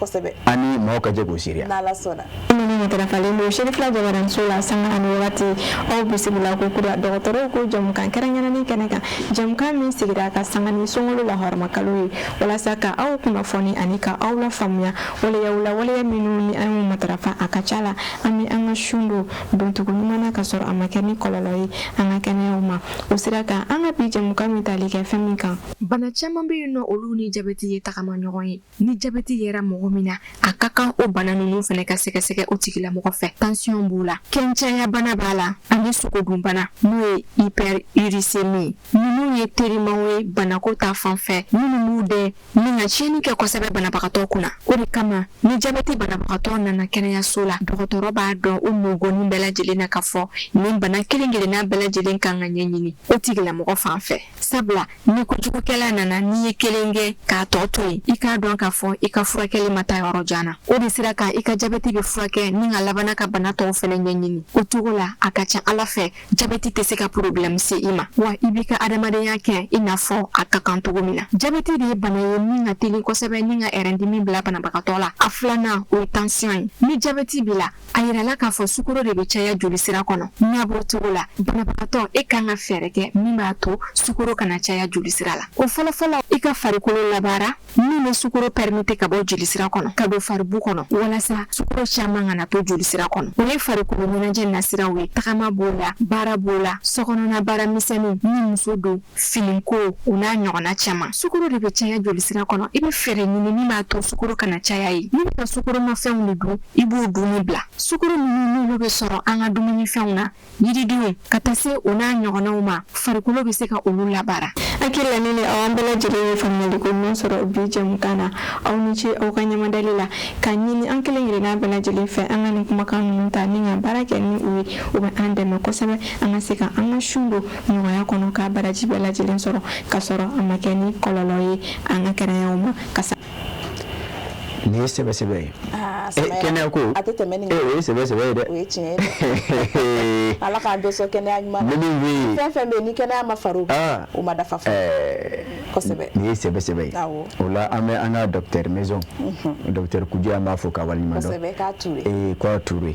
ani maoka jego siria na la sona ni tarafale mo sheri fla jabaran sola sanga ani wati o bisimila ko kura docteur ko jam kan keranya ni kenaka jam kan min sigira ka sanga ni songolo la horma kaloi wala saka au kuma foni anika au la famia wala yaula wala yaminu ni amu matarafa akachala ami anga shundo donto ko mana ka sor amakeni kololoi anga kenya uma usiraka anga bi jam kan mitali ka femika bana chama bi no oluni jabeti ye takama nyoyi ni jabeti yera mogomina akaka o bana nunu fene ka seke o tigila mɔgɔ fɛ tension b'u la kɛncɛya bana b'a la ani sukodun bana n'o ye hyperuricémie ninnu ye terimaw ye banako ta fan fɛ minnu b'u dɛ ni ka tiɲɛni kɛ kosɛbɛ banabagatɔ kunna o de kama ni jabɛti banabagatɔ nana kɛnɛyaso la dɔgɔtɔrɔ b'a dɔn o mɔgɔnin bɛɛ lajɛlen na ka fɔ nin bana kelen-kelenna bɛɛ lajɛlen kan ka ɲɛɲini o tigilamɔgɔ fan fɛ sabula ni kojugukɛla nana n'i ye kelen kɛ k'a tɔ to yen i k'a dɔn k'a fɔ i ka furakɛli ma taa yɔrɔ jan na o de sera ka i ka jabɛti bɛ furakɛ ni ka labana ka bana tɔw fɛnɛ ɲɛɲini o cogo la a ka ca ala fɛ jabɛti tɛ se ka problème se i ma wa i b'i ka adamadenya kɛ i n'a fɔ a ka kan cogo min na jabɛti de ye bana ye min ka teli kosɛbɛ ni ka ɛrɛndimi bila banabagatɔ la a filanan o ye tension ye ni jabɛti b'i la a yirala k'a fɔ sukaro de bɛ caya jolisira kɔnɔ n'a b'o cogo la banabagatɔ e kan ka fɛɛrɛ kɛ min b'a to sukaro kana caya jolisira la o fɔlɔfɔlɔ i ka farikolo labaara min bɛ sukaro permete ka bɔ jolisira kɔnɔ ka don faribu kɔnɔ walasa sukaro caman kana to jolisira kɔnɔ o ye farikolo ɲɛnajɛ nasiraw ye tagama b'o la baara b'o la sokɔnɔna baara misɛnninw ni muso don finiko o n'a ɲɔgɔnna caman sukaro de bɛ caya jolisira kɔnɔ i bɛ fɛɛrɛ ɲini min b'a to sukaro kana caya ye n'i bɛ ka sukoromafɛnw de dun i b'o dunni bila sukaro ninnu n'olu bɛ sɔrɔ an ka dumunifɛnw na yiridenw ka taa se o n'a ɲɔgɔnnaw ma farikolo bɛ se ka olu labaara hakili la ni aw an bɛɛ lajɛlen ye faamuyali ko ɲuman sɔrɔ bi jɛmukan na aw ni ce aw ka ɲamadali la ka ɲini an kelen kelenna bɛɛ lajɛlen fɛ an ka nin kumakan ninnu ta ni ka baara kɛ ni u ye u bɛ an dɛmɛ kosɛbɛ an ka se ka an ka sun don nɔgɔya kɔnɔ ka baraji bɛɛ lajɛlen sɔrɔ ka sɔrɔ a ma kɛ ni kɔlɔlɔ ye an ka kɛnɛyaw ma ka ni sɛbɛ-sɛbɛ ye kɛnɛya ko a tɛ tɛmɛ nin o ye sɛbɛ-sɛbɛ ye dɛ o ye tiɲɛ ye dɛ ala k'an bɛɛ sɔn kɛnɛya ɲuman na fɛn fɛn bɛ yen ni kɛnɛya ma fara o kan o ma dafa fɔlɔ kosɛbɛ ni ye sɛbɛ-sɛbɛ ye o la an bɛ an ka docteur maison docteur Kuji an b'a fɔ ka waleɲuman dɔn kosɛbɛ k'a Ture k'a Ture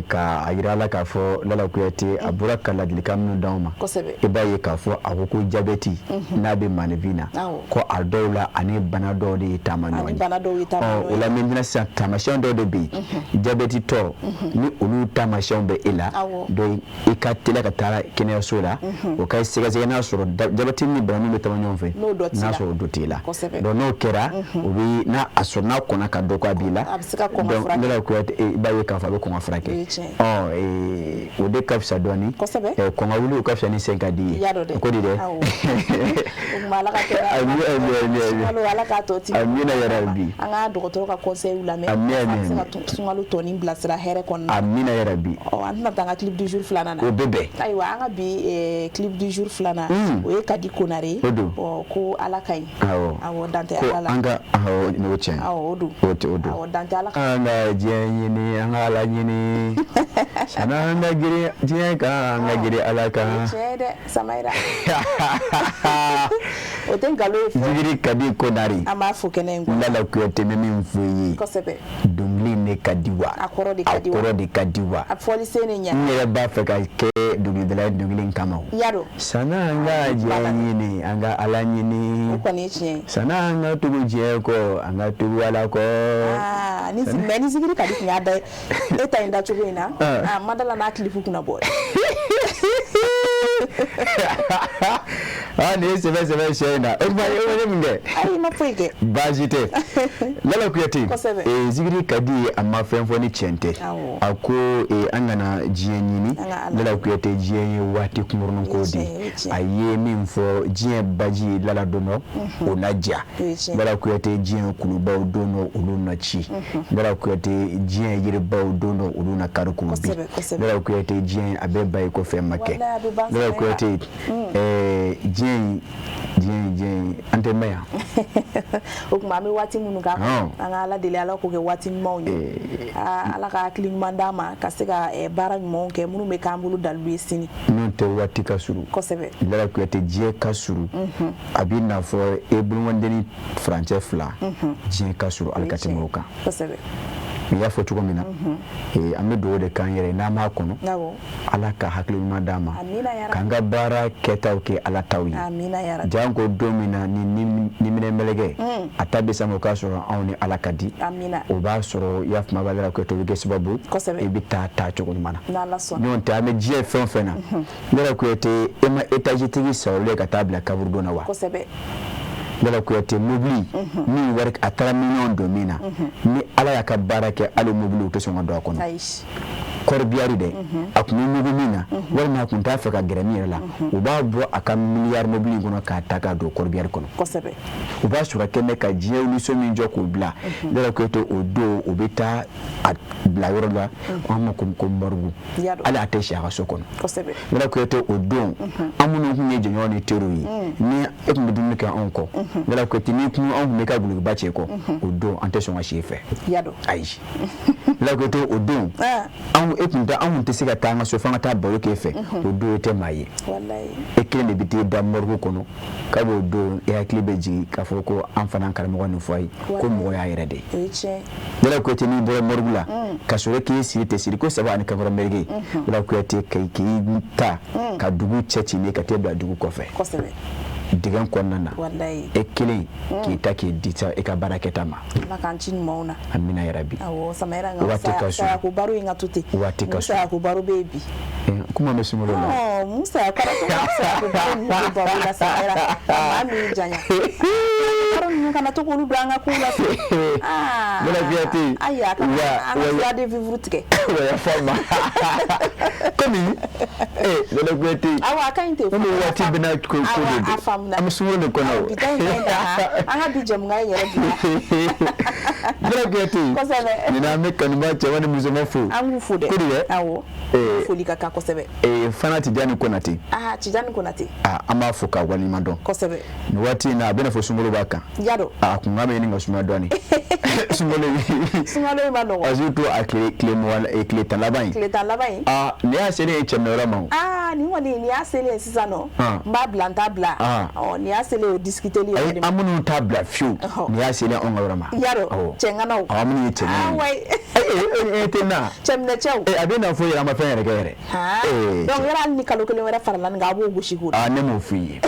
ka a yira a la k'a fɔ Lala Kuyate a bɔra ka ladilikan minnu d'anw ma kosɛbɛ i b'a ye k'a fɔ a ko ko diabète n'a bɛ manifin na ko a dɔw la ani bana dɔw de ye taama ɲɔgɔn ye o la maintenant sisan taamasiyɛn dɔw de bɛ yen diabète tɔ ni olu taamasiyɛnw bɛ e la donc i ka teliya ka taa kɛnɛyaso la o ka sɛgɛsɛgɛ n'a sɔrɔ diabète ni bana min bɛ taama ɲɔgɔn fɛ n'a sɔrɔ o dɔ t'e la donc n'o kɛra o bɛ n'a a sɔrɔ n'a kɔnna ka dɔ ko a b'i la donc ne la Kuyate i b'a ye k'a fɔ a bɛ kɔn ka furakɛ o de ka fisa dɔɔni kɔn ka wuli o ka fisa ni sen ka di ye ko di dɛ amina yarabi an ka dɔgɔtɔrɔ ka conseil lamɛn an se ka sunkalo tɔni bilasira hɛrɛ kɔnɔna amina yarabi an tɛna taa an ka clip du jour filanan na o bɛ bɛn ayiwa an ka bi clip du jour filanan o ye Kadi Konare ko ala ka ɲi awɔ dan tɛ ala la an ka n'o tiɲɛ o don awɔ dan tɛ ala ka an ka diɲɛ ɲini an ka ala ɲini sanni an ka girin diɲɛ kan an ka girin ala kan tiɲɛ dɛ Samayira o tɛ nkalon ye zikiri Kadi Konare an b'a fɔ kɛnɛ in Lala Kuyate bɛ min fɔ i ye kosɛbɛ dɔnkili ne ka di wa a kɔrɔ de ka di wa a fɔli se ne ɲɛ n yɛrɛ b'a fɛ ka kɛ dɔnkilidala ye dɔnkili in kama o yadɔ sanni an ka diɲɛ ɲini an ka ala ɲini o kɔni ye tiɲɛ sanni an ka tugu diɲɛ kɔ an ka tugu ala kɔ mɛ ni zikiri Kadi tun y'a da e ta in da cogo in na ma dala n'a kilifu kunna bɔ Ah, ni sebe shena. O ma yo ne mge. Ai na foike. Bajite. Lala kuyati. Zigiri kadi amma fenfo ni chente. Ako angana jienini. Lala kuyati jienye wati kumurun kodi. Aye mimfo jien baji lala dono onaja. Lala kuyati jien kuluba dono uluna chi. Lala kuyati jien yiriba dono uluna karukubi. Lala kuyati jien abeba iko femake. Lala kuyati jien ante maya. Mami wati munuga ala dele ala ko ke wati mawnye ala ka clean mandama ka se ka bara mo ke munu me kambulu dalbi sini non te wati kasuru ko sebe dala ko te je kasuru abina fo e bulwandeni français fla je kasuru alkati moka ko sebe ya fo tuko mina ame do de kan yere na ma kono ala ka hakli madama kanga bara keta ke ala tawi amina yara jango domina ni mine melege atabe samo ka soro awni ala kadi amina o ba soro yafma badara ko to ge sababu e bita ta tuko mana non ta ame je fen fena dara ko te ema etajiti so le ka tabla kaburdo na wa ko sebe dala kuyate mobili ni work atara million domina ni ala yakabara ke ale mobili to songa do kono korbiari de akuni mobimina wala kun ta faka gramier la uba bo aka milliard mobili kono ka taka do korbiari kono ko sebe uba sura kene ka je ni so min joko bla dala kuyate odo obeta at bla yorola amma ko morgu ala atesha ka sokono ko sebe dala kuyate odo amuno hunye je nyoni teroi ni ekmudin ka onko dala ko tini kun on me ka bulu bache ko odo ante so chefe yado aishi la ko to odo an epunda an te siga tanga so fanga ta bolo ke fe odo te maye wallahi ekele biti da morgo kono ka bo do ya klibeji ka fo ko an fana kar mo woni foyi ko mo ya yere de dala ko tini bo morgula ka so ke si te siri ko saba an ka ngoro merge dala ko te kai ta ka dugu chechi ne ka te bla dugu ko fe ko sebe digan konnana wallahi ekele ki take dita e ka baraketa ma la kancin mauna amina ya rabbi awo samira nga sa ko baru inga tuti sa ko baru baby kuma mesumulo la musa ko baru la samira mami janya baru kana to ko lu branga ko la mala biati aya ya de vivre tike ya forma komi mala biati awa kainte ko wati bina ko am suru ne kono anga bijam ngai yere mala biati ni na me kan ba che wani muzo fu amu fu de awo fu lika ka ko sebe fanati jani konati tijani konati ama fu ka wali madon ko sebe ni wati na bena fo sumulu baka yado kunga me ni ngasuma doni sumalo ma no azuto akle mo wala ekle talabai ni asele echemera ma ni wali ni asele sisa no mba blanta bla ni asele o discuter li wali amunu tabla fiu ni asele on ngorama yaro chenga no amunu chenga wai tena chemne chew abena fo yara ma fere gere donc yara ni kalokele wera farala nga bo gushi ne mo fi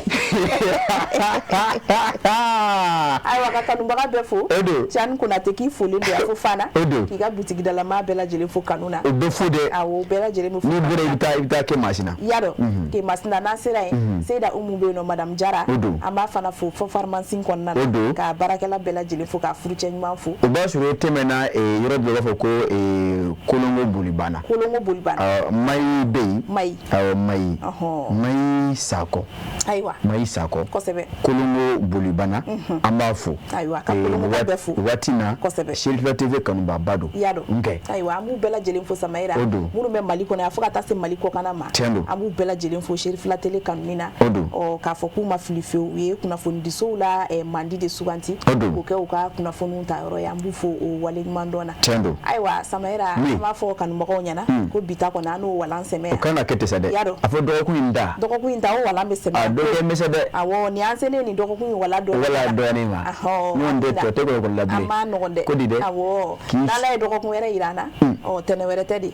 ay waka kanu baga befo tian kuna teki foli de afofana ki ga boutique de la ma bela jele fo kanuna be fo de awo bela jele mo fo ni bure ita ke machina yaro ke masina na sera seda umu be no madame jara ama fana fo pharmacie konna ka barakela bela jele fo ka furu chenma fo o ba suro temena yoro de fo ko kolongo bulibana mai be mai sako aiwa mai sako ko sebe kolongo bulibana ambafu aiwa ka kolongo befu watina ko sebe Sherifa TV kanu babado yado aiwa amu bela jele fo samaira munu me maliko na afuka ta se maliko kana ma amu bela jele fo Sherifa Tele kanina o ka fo kuma filifio ye kuna fo ndiso la mandi de suganti ko ke o ka kuna fo nunta ro ya mbu fo o wale mandona aiwa samaira ma fo kanu mako nyana ko bita ko nanu wala nseme kana kete sade afo do ko inda o wala meseme do ke mesede awo ni ansele ni do ko wala do ni ma nonde to te ko labli ama no de awo nala do ko wera irana o tene wera tedi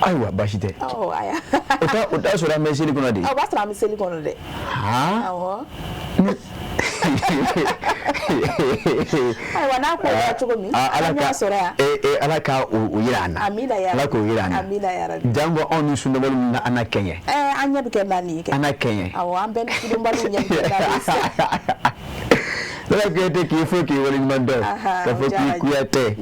aiwa bashite aya uta sura meseli kono de basra meseli kono de awo Aiwa na ko ya cogo min ala sɔrɔ ya ala ka o yirana amina ya ala ko yirana amina ya rabbi jango onu sundabal na ana kenya anya bi ke nani ke ana kenya awo an ben sundabal nya bi la kuyate ki fo ki wali mando ka fo ki kuyate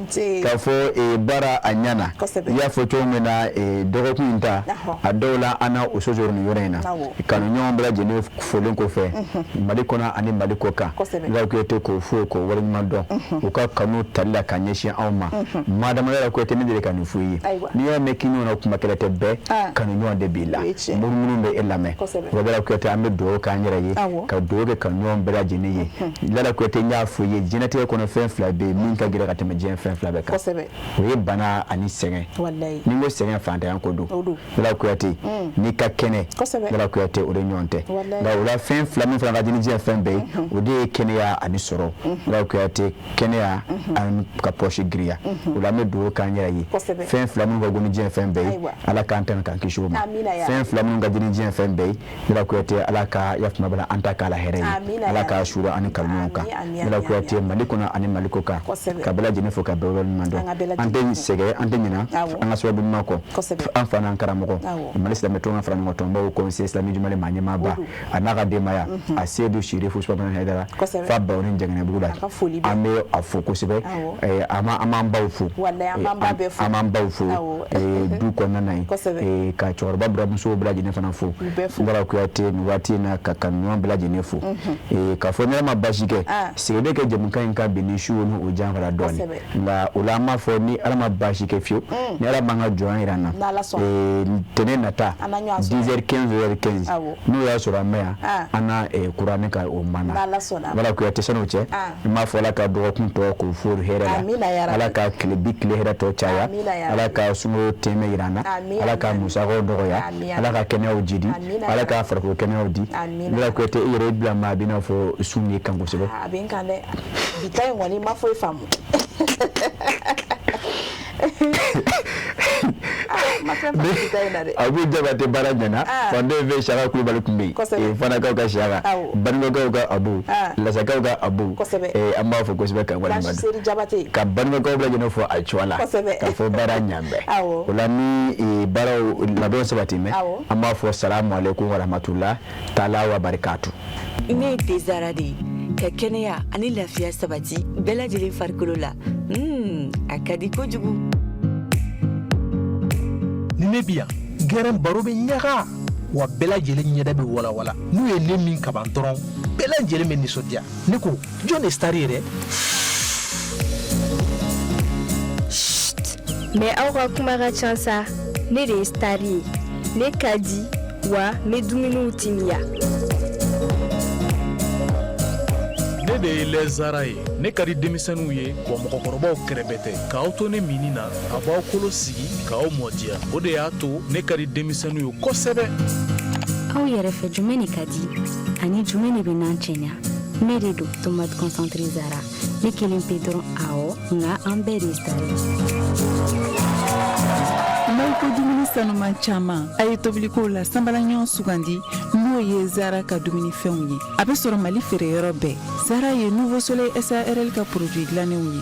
ka fo bara anyana ya fo to mena dogo kunta adola ana usojoro ni yorena kanu nyombra jene folen ko fe malikona ani malikoka la kuyate ko fo ko wali mando uka kanu talla kanyeshi awma madama la kuyate ni dire kanu fuyi ni ya mekino na kuma kelete be kanu nyonde bila murmunu be elame wala kuyate ambe do kanyera yi ka doge kanu nyombra jene yi la ko te nya fo ye jinate ko no fen fla be min ka gira ka te jen fen fla be ka o ye bana ani sɛgɛn wallahi ni ngo sɛgɛn fanta yan ko do la ko yate ni ka kene la ko yate o de nyonte la o la fen fla min fla ka jini jen fen be o de kene ya ani soro la ko yate kene ya an ka poche gria o la me do ka nya yi fen fla min ko goni jen fen be ala ka antan kan kisho ma fen fla min ga jini jen fen be la ko yate ala ka yafma bala anta kala here ala ka shura ani kalmonka la ko yate malikuna ani malikoka kabela jene fo ka bewol mando ande sege ande nyina anga so bu mako an fana karamo malisa meto nga fana ngoto mbaw ko se islami jumale manyama ba anaka de maya asedu shirifu so bana hedara fa ba onin jangene buda ame afoko sibe ama mbaw fu ama mbaw fu du ko nanai ka chorba bra so bla jene fana fu ngara ko yate ni wati na kakanwa bla jene fu ka fo ne ma bashike sebe ke jemukan ka benishu no ojan fara doni nga ulama fo ni alama bashike fio ni alama nga joan irana tene nata 10h15 no ya sura mea ana kurane ka o mana wala ko yate sano che ma fo la ka do kun to ko fo herela ala ka klibi kle hera to chaya ala ka sumo teme irana ala ka musa go do ya ala ka kene o jidi ala ka farko kene o di wala ko yate ire bla ma bina fo sunni kan go sebe abin kale bitai wani ma foi famu abu jabate barajana fande ve shara ku balikumbi fana ka shara bango ga abu la saka ga abu amma fo ko sebe ka wala madu ka bango ga bla fo achwala ka fo baranyambe ulami bara la don sabati me amma fo assalamu alaikum wa rahmatullah taala wa barakatuh ne desarade ka kɛnɛya ani lafiya sabati bɛɛ lajɛlen farikolo la a ka di kojugu ni ne bi yan gɛrɛn baro bɛ ɲaga wa bɛɛ lajɛlen ɲɛda bɛ walawala n'u ye ne min kaban dɔrɔn bɛɛ lajɛlen bɛ nisɔndiya ne ko jɔn de stari yɛrɛ mais aw ka kuma ka ca sa ne de ye stari ye ne ka di wa n bɛ dumuniw timiya ne de ye lɛzara ye ne ka di denmisɛnninw ye wa mɔgɔkɔrɔbaw kɛrɛbɛtɛ k'aw to ne mini na a b'aw kolo sigi k'aw mɔdiya o de y'a to ne ka di denmisɛnninw ye kosɛbɛ aw yɛrɛfɛ jumɛn de ka di ani jumɛn de bɛ n'an cɛɲa ne de don tomate concentré zara ne kelen pe dɔrɔn awɔ nka an bɛɛ de sari n'aw ko dumuni sanuman caaman a ye tobilikow la sanbalaɲɔgɔn sugandi n'o ye zara ka dumunifɛnw ye a bɛ sɔrɔ mali feereyɔrɔ bɛɛ zara ye nouveau soleil sarl ka produit dilannenw ye